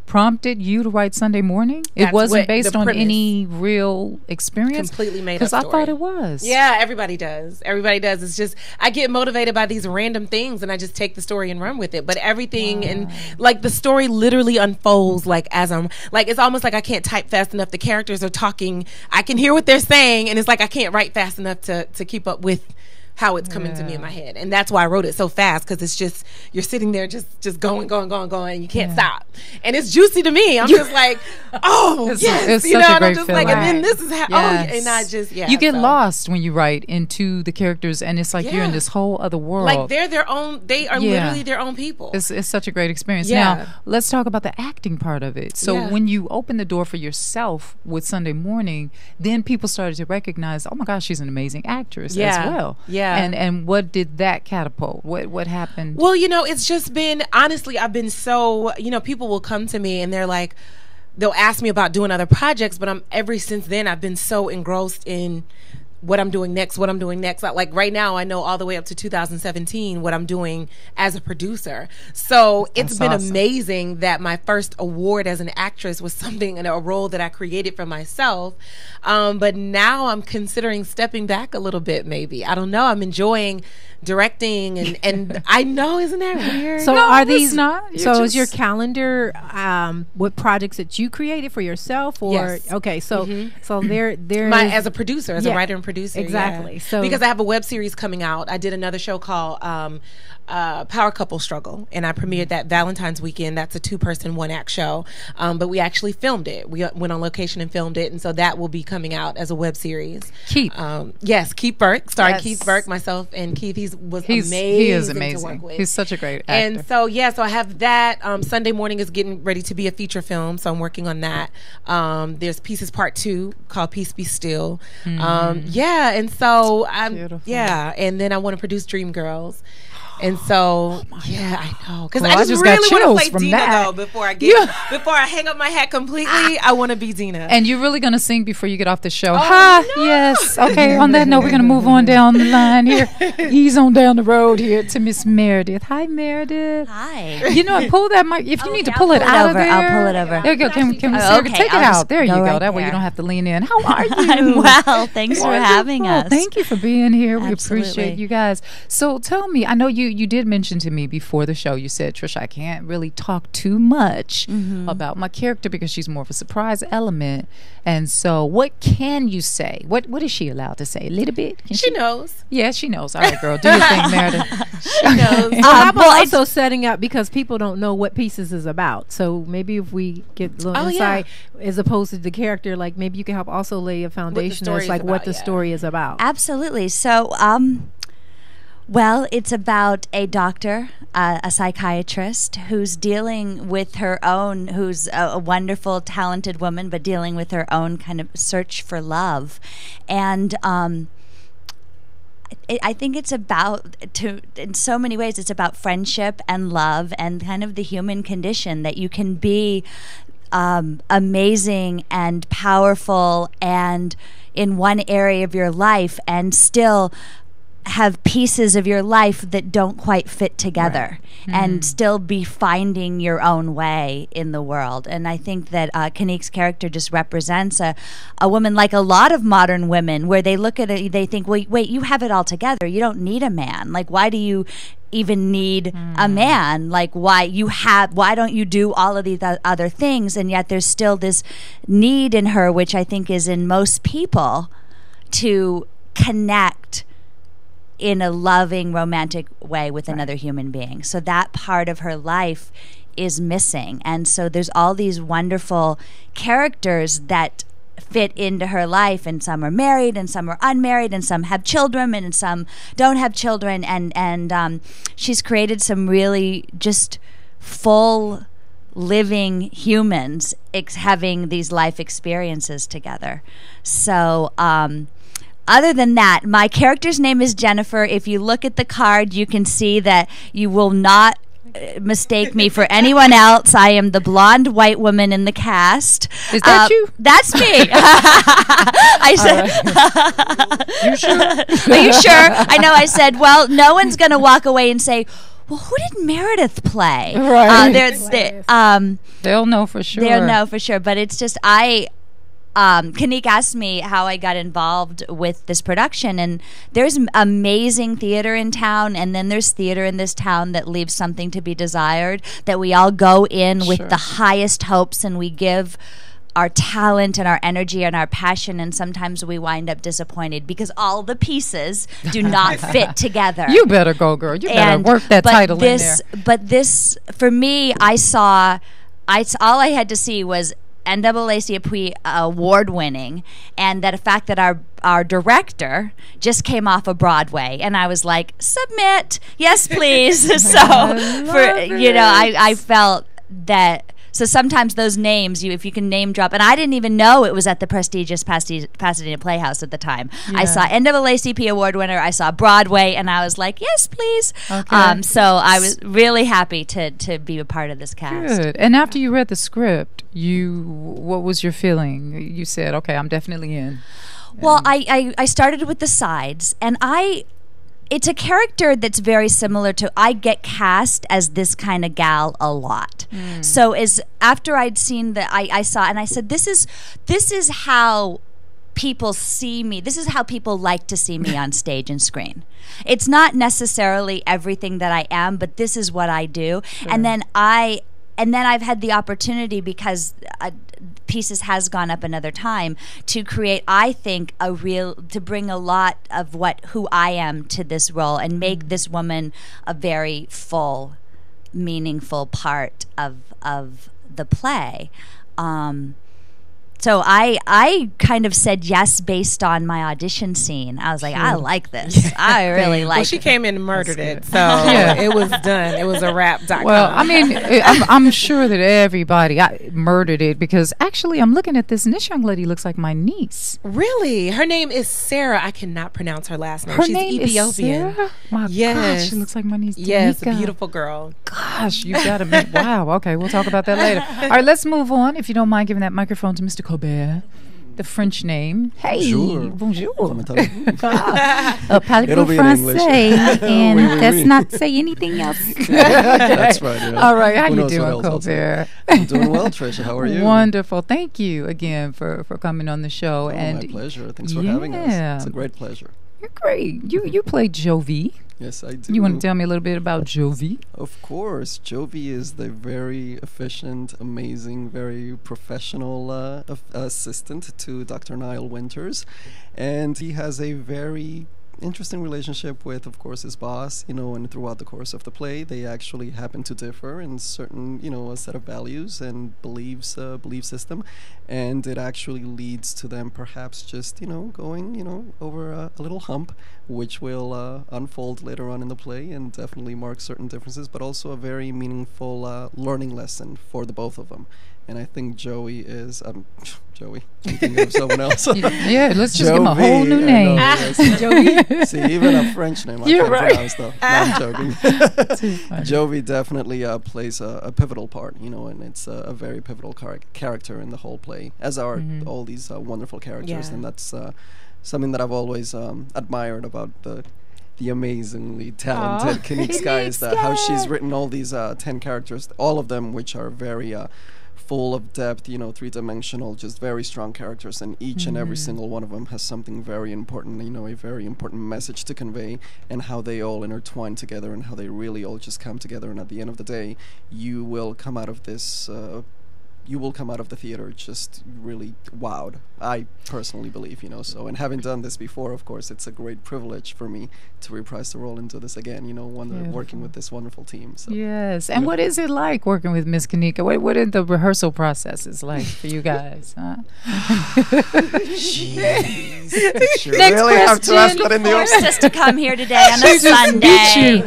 Speaker 2: prompted you to write Sunday Morning? It wasn't based on any real experience?
Speaker 6: Completely made up story.
Speaker 2: Because I thought it was.
Speaker 6: Yeah, everybody does. It's just, I get motivated by these random things and I just take the story and run with it. But everything and like the story literally unfolds like as I'm, like it's almost like I can't type fast enough. The characters are talking. I can hear what they're saying and it's like I can't write fast enough to keep up with how it's coming to me in my head. And that's why I wrote it so fast, because it's just, you're sitting there just going, and you can't stop. And it's juicy to me. I'm just like,
Speaker 2: it's
Speaker 6: you know,
Speaker 2: such a
Speaker 6: and
Speaker 2: great
Speaker 6: I'm just
Speaker 2: feeling.
Speaker 6: like, and then this is how, and I just,
Speaker 2: You get lost when you write into the characters, and it's like you're in this whole other world.
Speaker 6: Like they're their own, they are literally their own people.
Speaker 2: It's such a great experience. Now, let's talk about the acting part of it. So when you open the door for yourself with Sunday Morning, then people started to recognize, oh my gosh, she's an amazing actress as well. And what did that catapult? What happened?
Speaker 6: Well, you know, it's just been, honestly, I've been so, you know, people will come to me and they're like, they'll ask me about doing other projects, but ever since then, I've been so engrossed in what I'm doing next. Like right now, I know all the way up to 2017 what I'm doing as a producer. So it's been amazing that my first award as an actress was something, a role that I created for myself. But now I'm considering stepping back a little bit, maybe. I don't know. I'm enjoying directing and I know, isn't that weird?
Speaker 1: So are these not? So is your calendar what projects that you created for yourself, or okay? So so there
Speaker 6: as a producer, as a writer and producer,
Speaker 1: exactly. So
Speaker 6: because I have a web series coming out, I did another show called Power Couple Struggle, and I premiered that Valentine's weekend. That's a 2-person 1-act show, but we actually filmed it. We went on location and filmed it, and so that will be coming out as a web series.
Speaker 1: Keith
Speaker 6: Burke, starring Keith Burke, myself, and Keith. He's amazing. He is amazing to work with.
Speaker 2: He's such a great actor.
Speaker 6: And so so I have that. Sunday Morning is getting ready to be a feature film, so I'm working on that. There's Pieces Part 2 called Peace Be Still. And so and then I want to produce Dreamgirls. And so, I know, because I just really want to play Dina though. Before I hang up my hat completely, I want to be Dina.
Speaker 2: And you're really gonna sing before you get off the show? Yes. Okay. On that note, we're gonna move on down the line here. Ease on down the road here to Miss Meredith. Hi, Meredith.
Speaker 7: Hi.
Speaker 2: You know, pull that mic. If you need to pull it out of there,
Speaker 7: I'll pull it over.
Speaker 2: There you go. Can we take it out? There you go. That way you don't have to lean in. How are you?
Speaker 7: I'm well. Thanks for having us.
Speaker 2: Thank you for being here. We appreciate you guys. So tell me, I know you you did mention to me before the show, you said, Trisha, I can't really talk too much about my character because she's more of a surprise element. And so what can you say? What is she allowed to say? A little bit?
Speaker 6: She knows.
Speaker 2: Yeah, she knows. All right, girl, do your thing, Meredith.
Speaker 6: She knows.
Speaker 1: How about also setting up, because people don't know what Pieces is about. So maybe if we get a little insight as opposed to the character, like maybe you can help also lay a foundation as like what the story is about.
Speaker 7: Absolutely. So, well, it's about a doctor, a psychiatrist who's dealing with her own, who's a wonderful, talented woman, but dealing with her own kind of search for love. And I think it's about, in so many ways, it's about friendship and love and kind of the human condition, that you can be amazing and powerful and in one area of your life and still have pieces of your life that don't quite fit together, and still be finding your own way in the world. And I think that Kinnik's character just represents a woman, like a lot of modern women, where they look at it, they think, wait, you have it all together. You don't need a man. Like, why do you even need a man? Like, why don't you do all of these other things? And yet there's still this need in her, which I think is in most people, to connect in a loving, romantic way with another human being. So that part of her life is missing. And so there's all these wonderful characters that fit into her life, and some are married and some are unmarried and some have children and some don't have children, and she's created some really just full living humans having these life experiences together. So other than that, my character's name is Jennifer. If you look at the card, you can see that you will not mistake me for anyone else. I am the blonde white woman in the cast.
Speaker 2: Is that you?
Speaker 7: That's me. I said,
Speaker 2: You sure?
Speaker 7: Are you sure? I know. I said, well, no one's going to walk away and say, well, who did Meredith play?
Speaker 2: Right. They'll know for sure.
Speaker 7: They'll know for sure. But it's just, Kinnik asked me how I got involved with this production, and there's amazing theater in town, and then there's theater in this town that leaves something to be desired, that we all go in with the highest hopes, and we give our talent and our energy and our passion, and sometimes we wind up disappointed because all the pieces do not fit together.
Speaker 2: You better go, girl. You better work that title in there.
Speaker 7: But this, for me, all I had to see was NAACP award-winning, and that a fact that our director just came off of Broadway, and I was like, submit, yes, please. So I felt that. So sometimes those names, if you can name drop, and I didn't even know it was at the prestigious Pasadena Playhouse at the be I saw NAACP award winner, I saw Broadway, and I was like, yes, please. Okay. So I was really happy to be a part of this cast.
Speaker 2: Good. And after you read the script, what was your feeling? You said, okay, I'm definitely in.
Speaker 7: Well, I started with the sides, and it's a character that's very similar to, I get cast as this kind of gal a lot. So after I'd seen I saw, and I said, this is how people see me. This is how people like to see me on stage and screen. It's not necessarily everything that I am, but this is what I do. Sure. And then I've had the opportunity, because Pieces has gone up another time, to create, I think, to bring a lot of who I am to this role, and make this woman a very full, meaningful part of the play. So I kind of said yes based on my audition scene. I was like, I like this. I really like it.
Speaker 6: Well, she came in and murdered it. So it was done. It was a wrap.com.
Speaker 2: Well, I mean, I'm sure that everybody murdered it, because actually I'm looking at this, and this young lady looks like my niece.
Speaker 6: Really? Her name is Sarah. I cannot pronounce her last name.
Speaker 2: Her
Speaker 6: She's
Speaker 2: name
Speaker 6: Ethiopian.
Speaker 2: Is Sarah? My gosh, she looks like my niece.
Speaker 6: Yes,
Speaker 2: Danica.
Speaker 6: a beautiful girl.
Speaker 2: Gosh, you got to make, wow. Okay, we'll talk about that later. All right, let's move on. If you don't mind giving that microphone to Mr. Colbert, the French name. Hey, bonjour. Parlez-vous français, and let's not say anything else.
Speaker 8: That's right. Yeah.
Speaker 2: All right, how you doing, Colbert?
Speaker 8: I'm doing well, Trisha. How are you?
Speaker 2: Wonderful. Thank you again for coming on the show.
Speaker 8: Oh, and my pleasure. Thanks for having us. It's a great pleasure.
Speaker 2: You're great. You played Jovi.
Speaker 8: Yes, I do.
Speaker 2: You want to tell me a little bit about Jovi?
Speaker 8: Of course. Jovi is the very efficient, amazing, very professional assistant to Dr. Niall Winters. And he has a very interesting relationship with, of course, his boss, and throughout the course of the play, they actually happen to differ in certain, a set of values and belief system. And it actually leads to them perhaps just, going, over a little hump, which will unfold later on in the play and definitely mark certain differences, but also a very meaningful learning lesson for the both of them. And I think Joey is Joey. I'm thinking of someone else.
Speaker 2: Yeah, let's just give him a whole new name.
Speaker 8: Joey. See, even a French name I can't pronounce though. No, I'm joking. Joey definitely plays a pivotal part, and it's a very pivotal character in the whole play, as are all these wonderful characters, and that's something that I've always admired about the amazingly talented Kinnik Sky, is that how she's written all these 10 characters, all of them which are very full of depth, three-dimensional, just very strong characters, and each and every single one of them has something very important, a very important message to convey, and how they all intertwine together and how they really all just come together, and at the end of the day, you will come out of this you will come out of the theater just really wowed. I personally believe, so, and having done this before, of course, it's a great privilege for me to reprise the role and do this again, working with this wonderful team. So.
Speaker 2: Yes. And what is it like working with Miss Kinnik? What are the rehearsal processes like for you guys?
Speaker 8: Jeez. You really have to ask that in the
Speaker 7: forced us to come here today on a Sunday.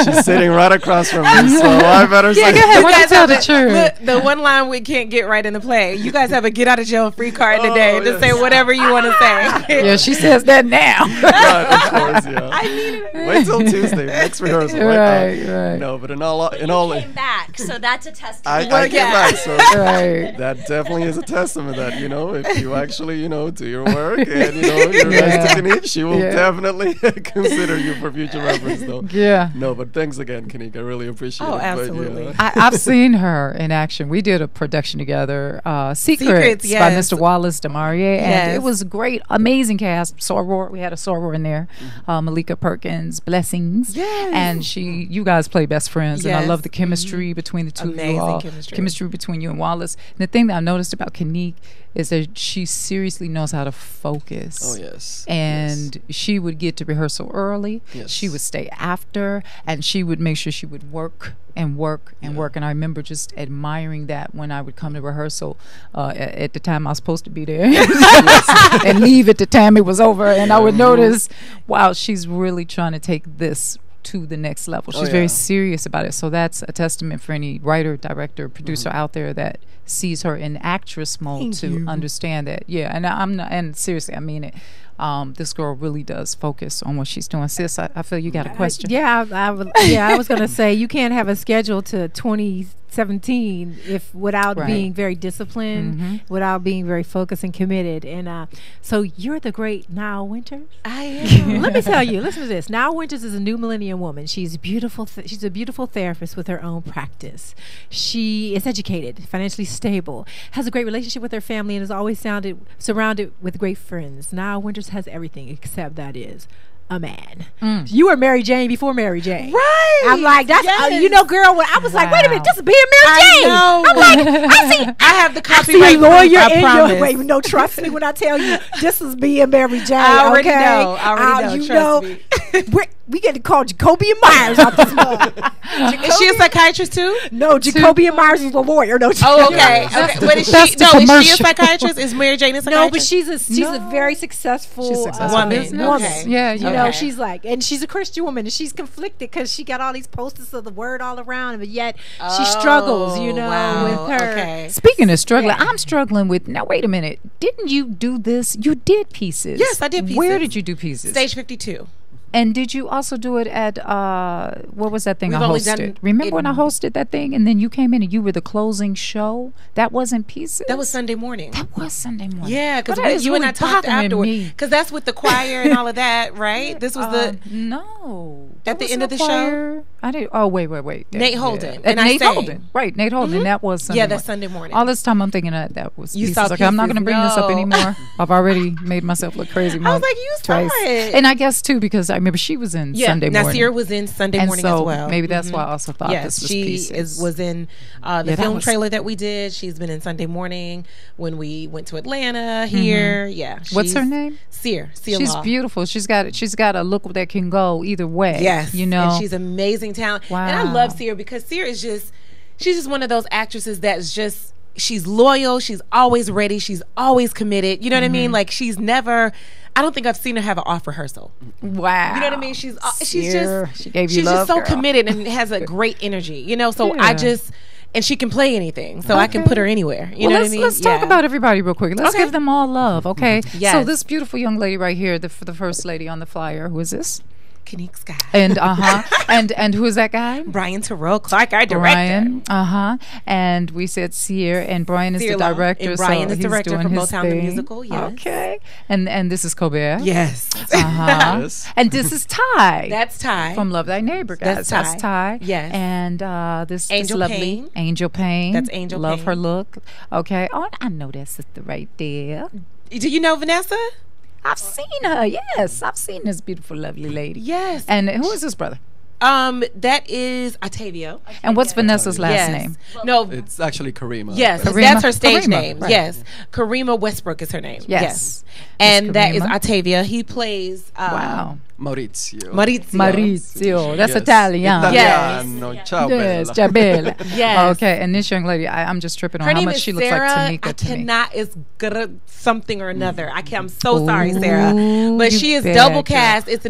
Speaker 8: She's sitting right across from me, so I better say.
Speaker 2: Go ahead. Why don't you tell the truth?
Speaker 6: The one line we can't get right in the play. You guys have a get out of jail free card today to say whatever you want to say.
Speaker 2: Yeah, she says that now.
Speaker 8: Of course, yeah. I mean it. Wait till Tuesday, next rehearsal.
Speaker 2: Right.
Speaker 8: No, but in
Speaker 7: all,
Speaker 8: you
Speaker 7: came back, so that's a testament.
Speaker 8: I came back, so that definitely is a testament that if you actually do your work and you're nice to Kinnik, she will definitely consider you for future reference, though.
Speaker 2: Yeah.
Speaker 8: No, but thanks again, Kinnik. I really appreciate it.
Speaker 6: Oh, absolutely.
Speaker 8: But,
Speaker 2: I've seen her in action. We did a production together, Secrets by Mr. Wallace DeMarie, and it was great, amazing cast. Soror, we had a Soror in there, Malika Perkins, Blessings, and you guys play best friends, and I love the chemistry between the two of you all. Chemistry between you and Wallace. And the thing that I noticed about Kinnik is that she seriously knows how to focus.
Speaker 8: Oh, yes.
Speaker 2: And she would get to rehearsal early. Yes. She would stay after, and she would make sure she would work and work and work. And I remember just admiring that when I would come to rehearsal at the time I was supposed to be there and leave at the time it was over. And I would notice, wow, she's really trying to take this to the next level. She's very serious about it. So that's a testament for any writer, director, producer out there that sees her in actress mode to understand that. Yeah, and and seriously, I mean it. This girl really does focus on what she's doing. Sis, I feel you got a question.
Speaker 1: I was going to say you can't have a schedule to 2017 without being very disciplined, without being very focused and committed. And so you're the great Niall Winters.
Speaker 6: I am.
Speaker 1: Let me tell you. Listen to this. Niall Winters is a new millennium woman. She's beautiful. She's a beautiful therapist with her own practice. She is educated, financially stable, has a great relationship with her family, and is always surrounded with great friends. Niall Winters has everything except that is a man. You were Mary Jane before Mary Jane.
Speaker 6: Right.
Speaker 1: I'm like, that's girl, when I was like, wait a minute, this is being Mary Jane.
Speaker 6: Know.
Speaker 1: I'm like,
Speaker 6: I have the copyright
Speaker 1: lawyer
Speaker 6: I promise.
Speaker 1: Wait, no, trust me when I tell you this is being Mary Jane.
Speaker 6: I already know. Trust me.
Speaker 1: We get to call Jacoby Myers out this mug.
Speaker 6: Is she a psychiatrist too?
Speaker 1: No, Jacoby Myers is a lawyer. No,
Speaker 6: okay. But is she a psychiatrist? Is Mary Jane a psychiatrist?
Speaker 1: No, but she's a very successful
Speaker 6: woman.
Speaker 1: Okay.
Speaker 2: Yeah,
Speaker 1: you know, she's like, and she's a Christian woman, and she's conflicted because she got all these posters of the word all around, but yet she struggles, with her.
Speaker 6: Okay.
Speaker 2: Speaking of struggling, I'm struggling with. Now, wait a minute. Didn't you do this? You did Pieces.
Speaker 6: Yes, I did Pieces.
Speaker 2: Where did you do Pieces?
Speaker 6: Stage 52.
Speaker 2: And did you also do it at what was that thing I hosted? Remember when I hosted that thing and then you came in and you were the closing show? That wasn't Pieces.
Speaker 6: That was Sunday morning.
Speaker 2: That was Sunday morning.
Speaker 6: Yeah, because you and I talked afterward. Because that's with the choir and all of that, right? This was the
Speaker 2: no
Speaker 6: at the end of the show.
Speaker 2: I did. Oh, wait.
Speaker 6: Nate Holden.
Speaker 2: And
Speaker 6: I
Speaker 2: Nate
Speaker 6: sang.
Speaker 2: Holden. Right, Nate Holden.
Speaker 6: Mhm.
Speaker 2: That was Sunday
Speaker 6: Yeah,
Speaker 2: morning.
Speaker 6: that's Sunday morning.
Speaker 2: All this time I'm thinking that was
Speaker 6: You
Speaker 2: Pieces.
Speaker 6: saw
Speaker 2: Okay, I'm not going to
Speaker 6: Pieces.
Speaker 2: bring this up
Speaker 6: No.
Speaker 2: anymore. I've already made myself look crazy.
Speaker 6: I was like, you saw
Speaker 2: twice.
Speaker 6: it.
Speaker 2: And I guess, too, because I remember she was in Sunday morning.
Speaker 6: Nasir was in Sunday morning
Speaker 2: so
Speaker 6: as well.
Speaker 2: Maybe that's why I also thought
Speaker 6: yes,
Speaker 2: this was
Speaker 6: she
Speaker 2: Pieces.
Speaker 6: was in the
Speaker 2: that
Speaker 6: film
Speaker 2: was-
Speaker 6: trailer that we did. She's been in Sunday morning when we went to Atlanta here. Yeah.
Speaker 2: What's her
Speaker 6: she's-
Speaker 2: name?
Speaker 6: Sear
Speaker 2: She's
Speaker 6: Law.
Speaker 2: beautiful. She's got a look that can go either way.
Speaker 6: Yes.
Speaker 2: You know?
Speaker 6: And she's amazing talent.
Speaker 2: Wow.
Speaker 6: And I love Sear because Sear is she's just one of those actresses that's just, she's loyal. She's always ready. She's always committed. You know what I mean? Like she's never, I don't think I've seen her have an off rehearsal.
Speaker 2: Wow.
Speaker 6: You know what I mean? She's
Speaker 2: Sear,
Speaker 6: just,
Speaker 2: she gave you
Speaker 6: she's
Speaker 2: love,
Speaker 6: just so
Speaker 2: girl.
Speaker 6: committed and has a great energy, you know? So
Speaker 2: Yeah.
Speaker 6: I just, and she can play anything. So I can put her anywhere. You know what I mean?
Speaker 2: Let's talk about everybody real quick. Let's
Speaker 6: Okay.
Speaker 2: give them all love, okay?
Speaker 6: Yes.
Speaker 2: So this beautiful young lady right here, the first lady on the flyer, who is this?
Speaker 6: Kinnik Sky.
Speaker 2: And and who is that guy?
Speaker 6: Brian Terrell Clark, our director.
Speaker 2: Brian, and we said Sear, and Brian is
Speaker 6: Sear
Speaker 2: the
Speaker 6: Law.
Speaker 2: director.
Speaker 6: And Brian
Speaker 2: so
Speaker 6: is
Speaker 2: he's
Speaker 6: director
Speaker 2: doing
Speaker 6: from
Speaker 2: his
Speaker 6: Motown the
Speaker 2: thing.
Speaker 6: Musical, yes.
Speaker 2: Okay, and this is Colbert.
Speaker 6: Yes.
Speaker 8: Yes.
Speaker 2: And this is Ty.
Speaker 6: That's Ty.
Speaker 2: From Love Thy Neighbor, guys.
Speaker 6: That's Ty.
Speaker 2: Yes. And this
Speaker 6: Angel
Speaker 2: lovely
Speaker 6: Payne.
Speaker 2: Angel Payne.
Speaker 6: That's Angel
Speaker 2: Love
Speaker 6: Payne.
Speaker 2: her look. Okay. Oh, I know that sister right there.
Speaker 6: Do you know Vanessa?
Speaker 2: I've seen her. Yes, I've seen this beautiful, lovely lady.
Speaker 6: Yes.
Speaker 2: And who is this brother?
Speaker 6: That is Octavio.
Speaker 2: And what's Vanessa's last
Speaker 6: Yes.
Speaker 2: name?
Speaker 6: No.
Speaker 8: It's actually Karima.
Speaker 6: Yes,
Speaker 2: Karima.
Speaker 6: that's her stage
Speaker 2: Karima,
Speaker 6: name.
Speaker 2: right.
Speaker 6: Yes, Karima Westbrook is her name.
Speaker 2: Yes.
Speaker 6: And that is
Speaker 2: Karima.
Speaker 6: Octavia. He plays.
Speaker 2: Wow.
Speaker 8: Maurizio.
Speaker 2: Maurizio. That's
Speaker 8: Yes.
Speaker 2: Italian.
Speaker 8: Italiano. Ciao,
Speaker 2: Yes,
Speaker 8: bella.
Speaker 2: ciao, bella.
Speaker 6: Yes.
Speaker 2: Okay, and this young lady, I'm just tripping on
Speaker 6: Her
Speaker 2: how
Speaker 6: name
Speaker 2: much
Speaker 6: is
Speaker 2: she looks
Speaker 6: Sarah.
Speaker 2: like Tamika
Speaker 6: I
Speaker 2: to me.
Speaker 6: cannot. It's good something or another. I'm so sorry, Sarah,
Speaker 2: Ooh,
Speaker 6: but
Speaker 2: you
Speaker 6: she is
Speaker 2: bad
Speaker 6: double
Speaker 2: girl.
Speaker 6: cast. It's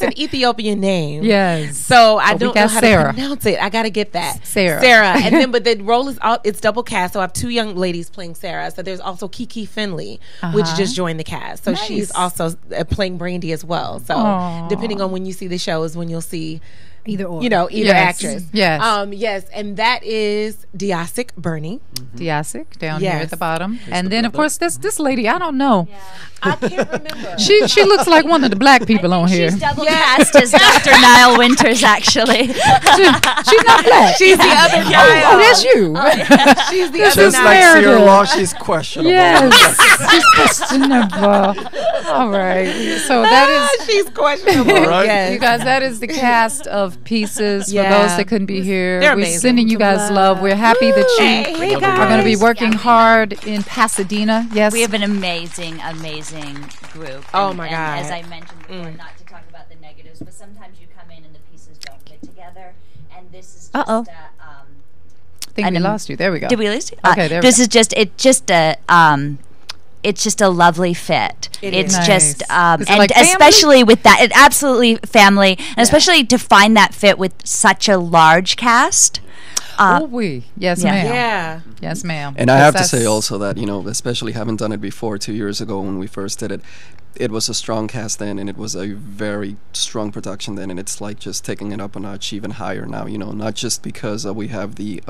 Speaker 6: an Ethiopian name.
Speaker 2: Yes.
Speaker 6: So I
Speaker 2: we
Speaker 6: don't
Speaker 2: got
Speaker 6: know how
Speaker 2: Sarah.
Speaker 6: to pronounce it. I got to get that.
Speaker 2: Sarah.
Speaker 6: And then, but the role is it's double cast. So I have two young ladies playing Sarah. So there's also Kiki Finley, which just joined the cast. So
Speaker 2: Nice.
Speaker 6: she's also playing Brandy as well. So
Speaker 2: Aw.
Speaker 6: depending on when you see the show is when you'll see
Speaker 1: Either or.
Speaker 6: either
Speaker 2: Yes.
Speaker 6: actress.
Speaker 2: Yes.
Speaker 6: Yes, and that is Diasic Bernie.
Speaker 2: Diasic down here
Speaker 6: Yes.
Speaker 2: at the bottom. And then, of course, this lady, I don't know.
Speaker 6: I can't remember.
Speaker 2: She looks like one of the black people on here.
Speaker 7: She's double cast as Dr. Nile Winters, actually.
Speaker 2: She's not black.
Speaker 6: She's the other guy.
Speaker 2: Oh, that's you.
Speaker 6: She's the
Speaker 2: This
Speaker 6: other
Speaker 2: is
Speaker 8: Just like
Speaker 2: Meredith.
Speaker 8: Sear Law, she's questionable.
Speaker 2: Yes. She's questionable. All right. So that is...
Speaker 6: She's questionable.
Speaker 8: All right.
Speaker 6: Yes.
Speaker 2: You guys, that is the cast of Pieces. For
Speaker 6: Yeah.
Speaker 2: those that couldn't be here,
Speaker 6: They're
Speaker 2: we're
Speaker 6: amazing.
Speaker 2: sending you guys love. We're happy that you
Speaker 6: Hey
Speaker 2: are going to be working hard in Pasadena. Yes.
Speaker 7: We have an amazing group.
Speaker 6: Oh,
Speaker 7: And-
Speaker 6: my
Speaker 7: and
Speaker 6: God.
Speaker 7: as I mentioned before, not to talk about the negatives, but sometimes you come in and the pieces don't fit together. And this is just
Speaker 2: I think we
Speaker 7: and,
Speaker 2: lost you. There we go.
Speaker 7: Did we lose you?
Speaker 2: Okay, there we
Speaker 7: this
Speaker 2: go.
Speaker 7: is just it's just a lovely fit. It's
Speaker 2: is.
Speaker 7: just
Speaker 2: Nice. Is it
Speaker 7: and
Speaker 2: like family?
Speaker 7: especially with that, it absolutely family, and especially to find that fit with such a large cast.
Speaker 2: Oh, we. Yes,
Speaker 7: yeah.
Speaker 2: ma'am.
Speaker 6: Yeah.
Speaker 2: Yes, ma'am.
Speaker 8: And I have to
Speaker 2: Because
Speaker 8: say
Speaker 2: that's-
Speaker 8: also that, especially having done it before 2 years ago when we first did it, it was a strong cast then, and it was a very strong production then, and it's like just taking it up a notch even higher now, not just because we have the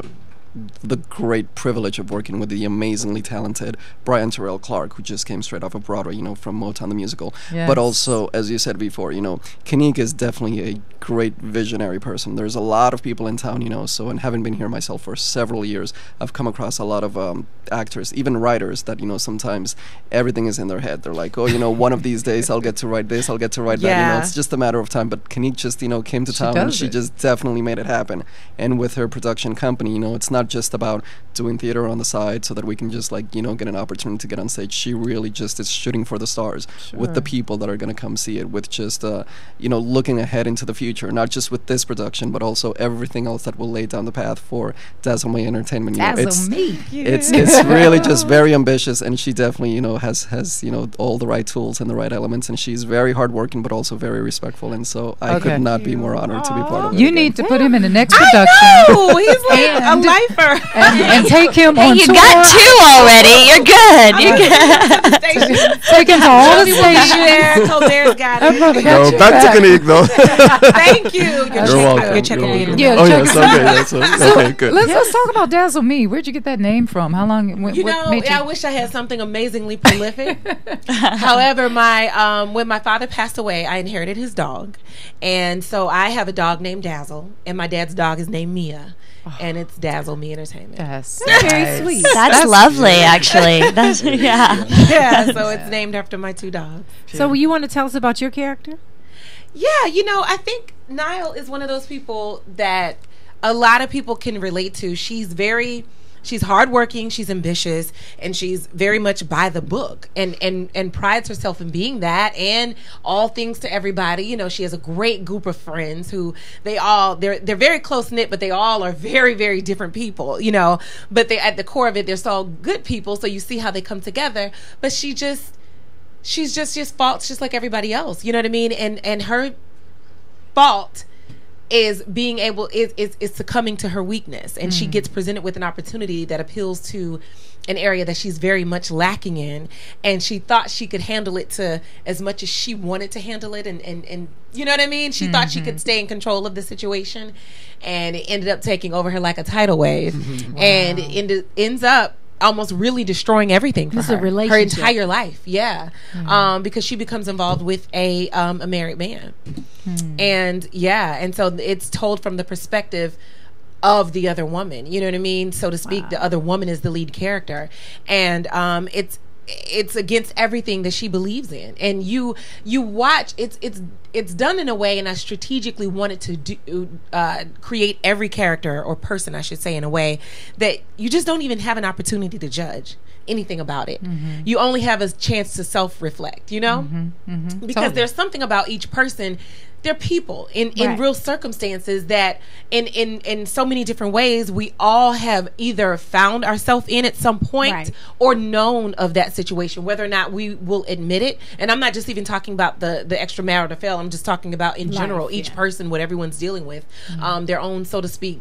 Speaker 8: great privilege of working with the amazingly talented Brian Terrell Clark, who just came straight off of Broadway, from Motown the Musical.
Speaker 2: Yes.
Speaker 8: But also, as you said before, Kinnik is definitely a great visionary person. There's a lot of people in town, so, and having been here myself for several years, I've come across a lot of actors, even writers, that, sometimes everything is in their head. They're like, oh, one of these days I'll get to write this, I'll get to write that.
Speaker 6: Yeah.
Speaker 8: It's just a matter of time. But Kinnik just, came to town, and
Speaker 2: does
Speaker 8: she
Speaker 2: it.
Speaker 8: just definitely made it happen. And with her production company, it's not just about doing theater on the side so that we can just get an opportunity to get on stage. She really just is shooting for the stars with the people that are going to come see it, with just looking ahead into the future, not just with this production but also everything else that will lay down the path for Dazzal MI Entertainment. It's really just very ambitious, and she definitely has all the right tools and the right elements, and she's very hardworking but also very respectful, and so I could not be more honored to be part of it.
Speaker 2: You
Speaker 8: again.
Speaker 2: need to put him in the next production.
Speaker 6: Oh, he's like a lifer.
Speaker 2: And take him on
Speaker 7: You
Speaker 2: tour.
Speaker 7: got two already. You're good. You're good.
Speaker 1: Taking to all the stations.
Speaker 6: Colbert's got it.
Speaker 8: No, back to Kinnik though.
Speaker 6: Thank you.
Speaker 8: You're welcome.
Speaker 6: Your check will be in.
Speaker 1: Yeah,
Speaker 8: Oh yes, okay, good.
Speaker 2: Let's talk about Dazzal MI. Where'd you get that name from? How long?
Speaker 6: I wish I had something amazingly prolific. However, when my father passed away, I inherited his dog, and so I have a dog named Dazzle, and my dad's dog is named Mia. And it's Dazzal MI Entertainment.
Speaker 2: That's
Speaker 1: very sweet.
Speaker 7: That's lovely, actually. That's
Speaker 6: Yeah, so it's named after my two dogs.
Speaker 1: So you want to tell us about your character?
Speaker 6: Yeah, I think Nile is one of those people that a lot of people can relate to. She's hardworking, she's ambitious, and she's very much by the book and prides herself in being that and all things to everybody. She has a great group of friends who they're very close knit, but they all are very, very different people, but they at the core of it, they're so good people. So you see how they come together, but she's just faults just like everybody else. You know what I mean? And her fault is being able is succumbing to her weakness, and she gets presented with an opportunity that appeals to an area that she's very much lacking in, and she thought she could handle it to as much as she wanted to handle it, and you know what I mean? She thought she could stay in control of the situation, and it ended up taking over her like a tidal wave. Wow. And it ends up almost really destroying everything for her entire life. Because she becomes involved with a married man. And so it's told from the perspective of the other woman, you know what I mean, so to speak. The other woman is the lead character, and it's against everything that she believes in, and you watch it's done in a way, and I strategically wanted to create every character or person, I should say, in a way that you just don't even have an opportunity to judge anything about it. You only have a chance to self-reflect, because totally. There's something about each person. They're people in real circumstances that in so many different ways we all have either found ourselves in at some point or known of that situation, whether or not we will admit it. And I'm not just even talking about the extramarital affair. I'm just talking about in general, each person, what everyone's dealing with, their own, so to speak,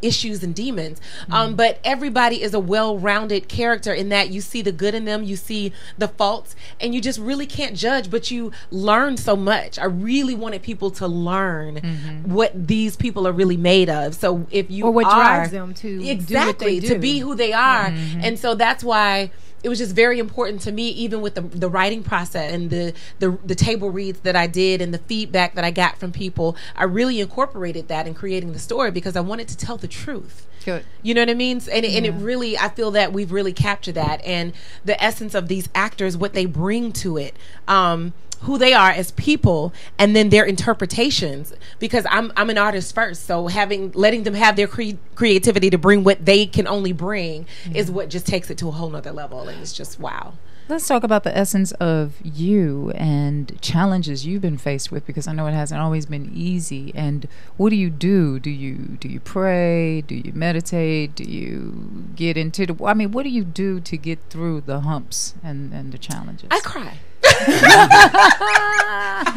Speaker 6: issues and demons. But everybody is a well-rounded character in that you see the good in them, you see the faults, and you just really can't judge, but you learn so much. I really wanted people to learn what these people are really made of. So if you
Speaker 1: drives them to
Speaker 6: exactly
Speaker 1: do what they do.
Speaker 6: To be who they are. And so that's why it was just very important to me, even with the writing process and the table reads that I did and the feedback that I got from people. I really incorporated that in creating the story because I wanted to tell the truth.
Speaker 2: Good.
Speaker 6: You know what I mean? And it really, I feel that we've really captured that, and the essence of these actors, what they bring to it, who they are as people, and then their interpretations, because I'm an artist first, so letting them have their creativity to bring what they can only bring is what just takes it to a whole nother level, and it's just wow.
Speaker 2: Let's talk about the essence of you and challenges you've been faced with, because I know it hasn't always been easy. And what do you do? Do you pray? Do you meditate? Do you get into what do you do to get through the humps and the challenges?
Speaker 6: I cry.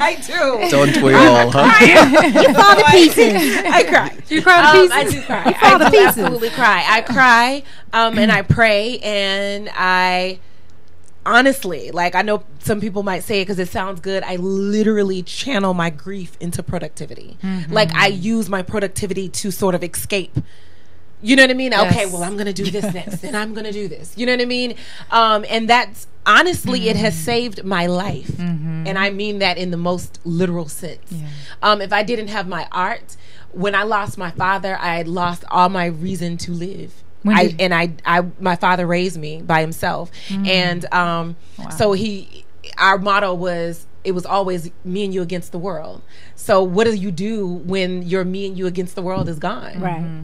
Speaker 6: I do.
Speaker 8: Don't we all, huh?
Speaker 1: You fall to pieces.
Speaker 6: I cry.
Speaker 1: You cry to pieces?
Speaker 6: I do cry.
Speaker 1: You fall to pieces.
Speaker 6: Absolutely cry. I cry, and I pray, and I honestly, like, I know some people might say it because it sounds good, I literally channel my grief into productivity. Like, I use my productivity to sort of escape. You know what I mean? Yes. Okay, well, I'm going to do this next, and I'm going to do this. You know what I mean? And that's, honestly, it has saved my life. And I mean that in the most literal sense. If I didn't have my art, when I lost my father, I had lost all my reason to live. My father raised me by himself. And so our motto was, it was always me and you against the world. So what do you do when your me and you against the world is gone?
Speaker 1: Right.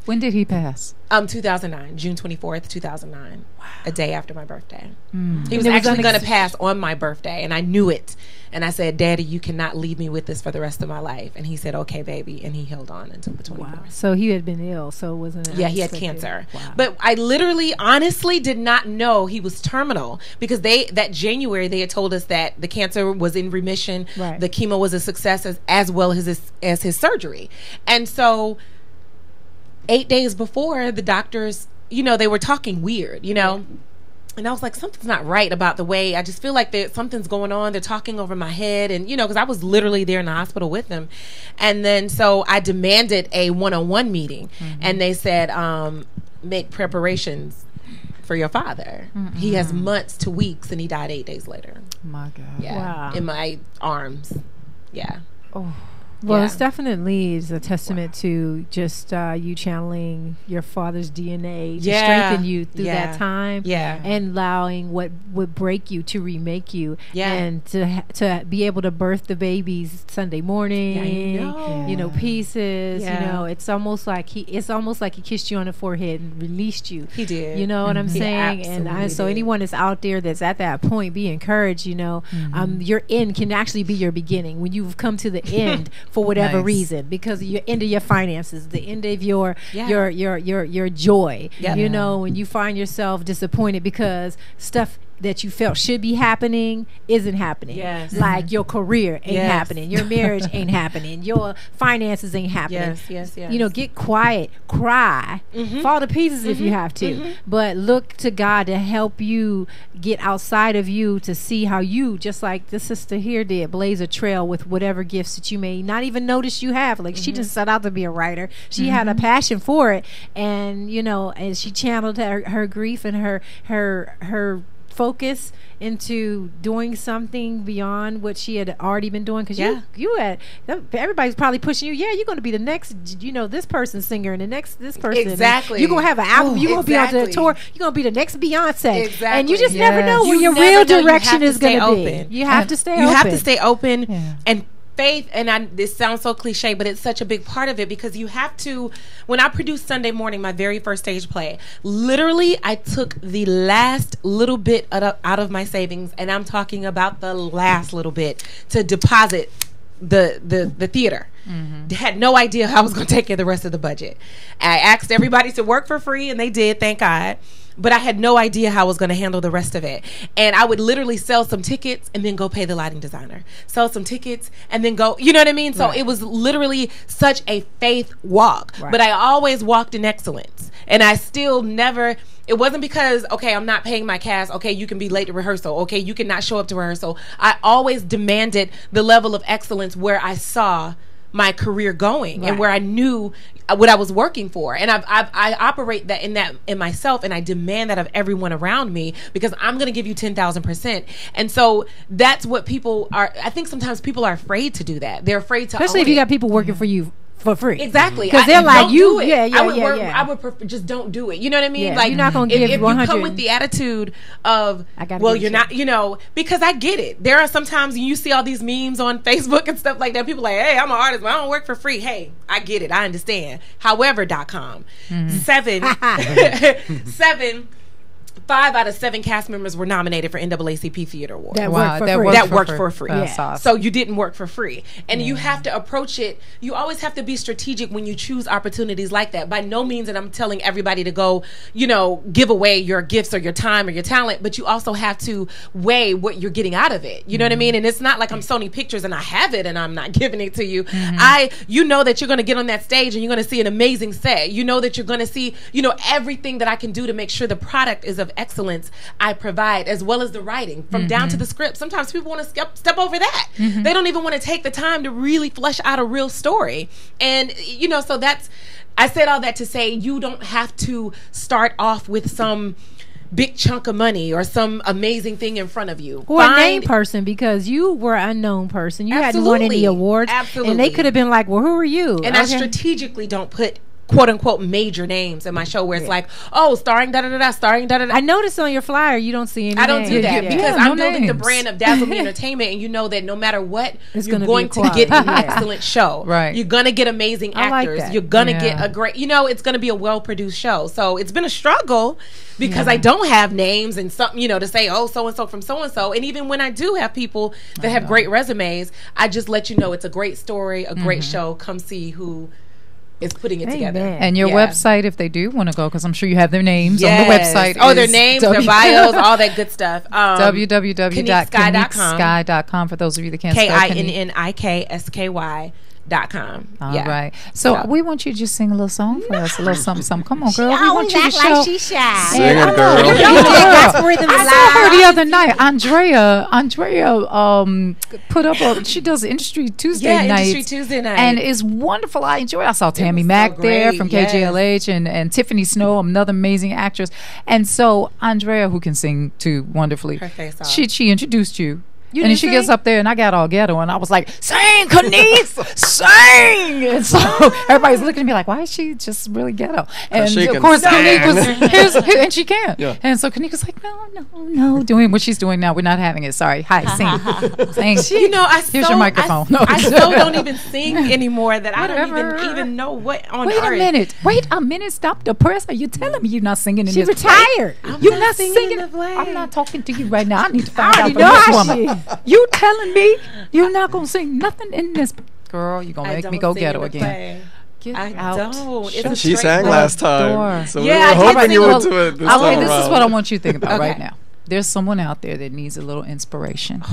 Speaker 2: When did he pass?
Speaker 6: 2009, June 24th, 2009. Wow. A day after my birthday. He was actually going to pass on my birthday, and I knew it. And I said, Daddy, you cannot leave me with this for the rest of my life. And he said, okay, baby. And he held on until the 24th.
Speaker 1: Wow. So he had been ill, so it wasn't...
Speaker 6: Yeah, he had cancer. Wow. But I literally, honestly did not know he was terminal, because that January, they had told us that the cancer was in remission. Right. The chemo was a success as well as his surgery. And so 8 days before, the doctors they were talking weird, And I was like, something's not right about the way. I just feel like something's going on. They're talking over my head. And, because I was literally there in the hospital with them. And then so I demanded a one-on-one meeting. And they said, make preparations for your father. He has months to weeks, and he died 8 days later.
Speaker 2: My God.
Speaker 6: Yeah.
Speaker 1: Wow.
Speaker 6: In my arms. Yeah.
Speaker 2: Oh.
Speaker 1: Well, it's definitely is a testament to just you channeling your father's DNA to strengthen you through that time, and allowing what would break you to remake you, and to be able to birth the babies Sunday morning, pieces. It's almost like he kissed you on the forehead and released you.
Speaker 6: He did.
Speaker 1: You know what I'm saying? And so anyone that's out there that's at that point, be encouraged. Your end can actually be your beginning when you've come to the end. For whatever reason, because you're end of your finances, the end of your joy. When you find yourself disappointed because stuff that you felt should be happening isn't happening. Like your career ain't happening, your marriage ain't happening, your finances ain't happening. Get quiet, cry, fall to pieces if you have to, but look to God to help you get outside of you to see how you, just like the sister here did, blaze a trail with whatever gifts that you may not even notice you have. Like she just set out to be a writer. She had a passion for it, and and she channeled her grief and her focus into doing something beyond what she had already been doing, because you had everybody's probably pushing you. You're going to be the next this person's singer, and the next this person.
Speaker 6: Exactly.
Speaker 1: You're going to have an album. You're going to be on the tour. You're going to be the next Beyonce.
Speaker 6: Exactly.
Speaker 1: And you just never know where your real direction is going to be. You have to stay open.
Speaker 6: You have to stay open and faith, and this sounds so cliche, but it's such a big part of it, because you have to. When I produced Sunday Morning, my very first stage play, literally I took the last little bit out of my savings, and I'm talking about the last little bit, to deposit the theater. Had no idea how I was going to take care of the rest of the budget. I asked everybody to work for free, and they did, thank God. But I had no idea how I was going to handle the rest of it. And I would literally sell some tickets and then go pay the lighting designer. Sell some tickets and then go, you know what I mean? So it was literally such a faith walk. But I always walked in excellence. And I still never, it wasn't because, okay, I'm not paying my cast. Okay, you can be late to rehearsal. Okay, you can not show up to rehearsal. I always demanded the level of excellence where I saw my career going and where I knew what I was working for, and I operate that in myself, and I demand that of everyone around me, because I'm going to give you 10,000%. And so that's what people are. I think sometimes people are afraid to do that. They're afraid to,
Speaker 1: especially if you got people working for you for free.
Speaker 6: Exactly.
Speaker 1: Because they're like, you,
Speaker 6: I would prefer, just don't do it. You know what I mean? Like,
Speaker 1: you're not going to give
Speaker 6: if
Speaker 1: 100.
Speaker 6: you come with the attitude of, well, you're not, because I get it. There are sometimes you see all these memes on Facebook and stuff like that. People are like, hey, I'm an artist, but I don't work for free. Hey, I get it. I understand. However.com. 5 out of 7 cast members were nominated for NAACP Theater Award.
Speaker 1: That
Speaker 6: worked for free.
Speaker 1: Yeah.
Speaker 6: So you didn't work for free. And you have to approach it. You always have to be strategic when you choose opportunities like that. By no means that I'm telling everybody to go, give away your gifts or your time or your talent, but you also have to weigh what you're getting out of it. You know what I mean? And it's not like I'm Sony Pictures and I have it and I'm not giving it to you. You know that you're going to get on that stage and you're going to see an amazing set. You know that you're going to see, everything that I can do to make sure the product is of excellence I provide, as well as the writing, from down to the script. Sometimes people want to step over that. They don't even want to take the time to really flesh out a real story. And, so that's, I said all that to say you don't have to start off with some big chunk of money or some amazing thing in front of you.
Speaker 1: Or a name person, because you were an unknown person. You hadn't won any awards.
Speaker 6: Absolutely.
Speaker 1: And they could have been like, well, who are you?
Speaker 6: And I strategically don't put quote unquote major names in my show where it's like, oh, starring da da da da, starring da da da.
Speaker 1: I noticed on your flyer you don't see any
Speaker 6: I don't
Speaker 1: names.
Speaker 6: do that because I'm building the brand of Dazzal MI Entertainment, and you know that no matter what, you're going to get an excellent show.
Speaker 2: Right.
Speaker 6: You're going to get amazing actors. You're going to get a great, it's going to be a well-produced show. So it's been a struggle because I don't have names and something, to say, oh, so-and-so from so-and-so. And even when I do have people that have great resumes, I just let you know it's a great story, a great show. Come see who is putting it together.
Speaker 2: And your website, if they do want to go, because I'm sure you have their names on the website.
Speaker 6: Oh, their names, their bios, all that good stuff.
Speaker 2: www.kinniksky.com for those of you that can't spell
Speaker 6: KINNIKSKY.com. All
Speaker 2: right. So we want you to just sing a little song for us, a little something, something. Come on, girl.
Speaker 1: She
Speaker 2: we want you to show.
Speaker 1: like she shy.
Speaker 8: Sing it, girl.
Speaker 2: I saw her the other night. Andrea, put up she does Industry Tuesday night.
Speaker 6: Industry Tuesday night,
Speaker 2: and it's wonderful. I enjoy it. I saw Tammy Mack there from KJLH, and Tiffany Snow, another amazing actress. And so Andrea, who can sing too wonderfully,
Speaker 6: her face off.
Speaker 2: She introduced you.
Speaker 1: You
Speaker 2: and then she
Speaker 1: sing?
Speaker 2: gets up there, and I got all ghetto, and I was like, "Sing, Kinnik, sing!" And so everybody's looking at me like, "Why is she just really ghetto?" And of course, Kinnik was and she can. Yeah. And so Kinnik was like, "No, doing what she's doing now. We're not having it. Sorry. Hi, sing.
Speaker 6: You know,
Speaker 2: here's your microphone.
Speaker 6: I so don't even sing anymore that I don't even know what on earth.
Speaker 2: Wait a minute. Stop the press. Are you telling me you're not singing in
Speaker 1: She
Speaker 2: this?
Speaker 1: retired.
Speaker 2: You're not singing. I'm not talking to you right now. I need to find out from this woman. You telling me you're not gonna sing nothing in this? Girl, you're gonna make me go ghetto again. Get out.
Speaker 6: Don't.
Speaker 8: She sang last time, so we were
Speaker 6: I
Speaker 8: hoping you would
Speaker 6: sing.
Speaker 8: do it this
Speaker 2: Okay,
Speaker 8: time
Speaker 2: this
Speaker 8: around.
Speaker 2: is what I want you to think about right now. There's someone out there that needs a little inspiration.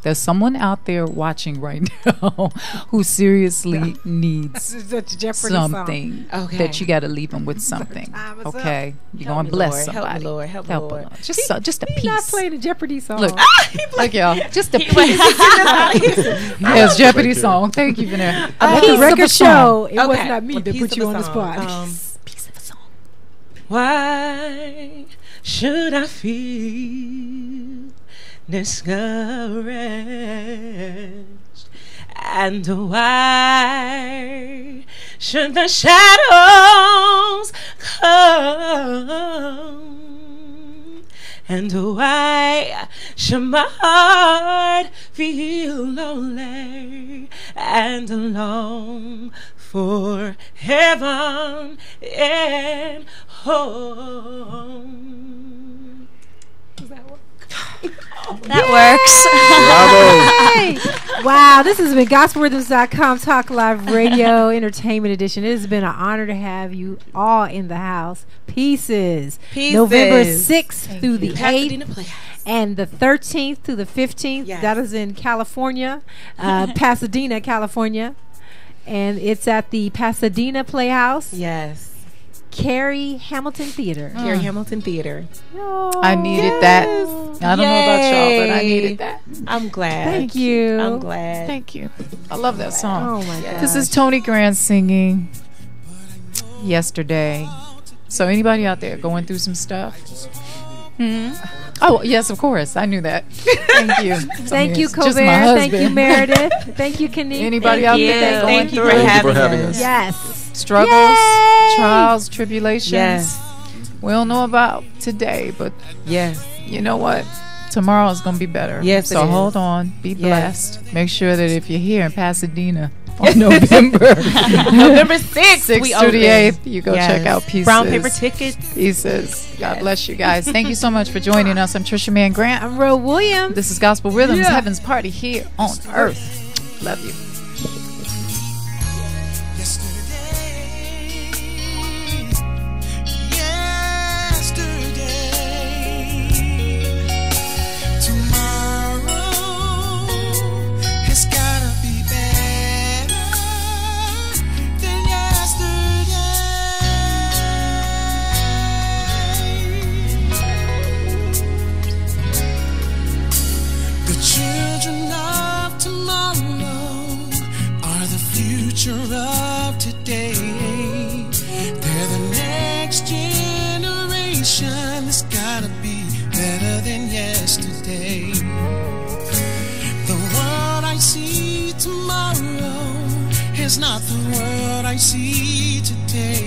Speaker 2: There's someone out there watching right now who seriously needs something that you got to leave them with something. Okay, you're gonna bless somebody.
Speaker 6: Help me, Lord.
Speaker 2: Just a piece.
Speaker 1: Not playing a Jeopardy song.
Speaker 2: Look, y'all, just a piece. Yes, Jeopardy song. Thank you, Vanessa.
Speaker 1: At the record show, it was not me that put you on the spot.
Speaker 2: Piece of a song.
Speaker 6: Why should I feel discouraged? And why should the shadows come? And why should my heart feel lonely and long for heaven and home? Does that work?
Speaker 7: That works.
Speaker 8: Bravo.
Speaker 1: Wow, this has been GospelRhythms.com Talk Live Radio Entertainment Edition. It has been an honor to have you all in the house. Pieces. November 6th through the 8th. And the 13th through the 15th.
Speaker 6: Yes.
Speaker 1: That is in California, Pasadena, California. And it's at the Pasadena Playhouse.
Speaker 6: Yes.
Speaker 1: Carrie Hamilton Theater.
Speaker 6: Carrie Hamilton Theater.
Speaker 2: I needed that. I don't know about y'all, but I needed that.
Speaker 6: I'm glad.
Speaker 1: Thank you.
Speaker 6: I'm glad.
Speaker 2: Thank you. I love that song.
Speaker 1: Oh my God.
Speaker 2: This is Tony Grant singing Yesterday. So anybody out there going through some stuff? Oh, yes, of course. I knew that. Thank you.
Speaker 1: Thank you,
Speaker 2: Just
Speaker 1: Colbert.
Speaker 2: my
Speaker 1: Thank you,
Speaker 2: husband.
Speaker 1: Meredith. Thank you, Kinnik.
Speaker 2: Anybody out there that going
Speaker 6: Thank you
Speaker 2: through
Speaker 6: for
Speaker 8: Thank you for
Speaker 6: having
Speaker 8: having
Speaker 6: us.
Speaker 8: us.
Speaker 1: Yes.
Speaker 2: struggles,
Speaker 1: Yay!
Speaker 2: trials, tribulations?
Speaker 6: Yes.
Speaker 2: We don't know about today, but
Speaker 6: Yes.
Speaker 2: you know what? Tomorrow is going to be better.
Speaker 6: Yes,
Speaker 2: So
Speaker 6: it is.
Speaker 2: hold on. Be
Speaker 6: Yes.
Speaker 2: blessed. Make sure that if you're here in Pasadena on November
Speaker 6: November 6th,
Speaker 2: 6th
Speaker 6: we
Speaker 2: through the
Speaker 6: open.
Speaker 2: 8th, you go
Speaker 6: Yes.
Speaker 2: check out Pieces.
Speaker 6: Brown paper tickets.
Speaker 2: Pieces. God bless you guys. Thank you so much for joining us. I'm Trisha Mann Grant.
Speaker 1: I'm Ro Williams.
Speaker 2: This is Gospel Rhythms, Heaven's Party here on Earth. Love you.
Speaker 5: Of today, they're the next generation that's gotta be better than yesterday. The world I see tomorrow is not the world I see today.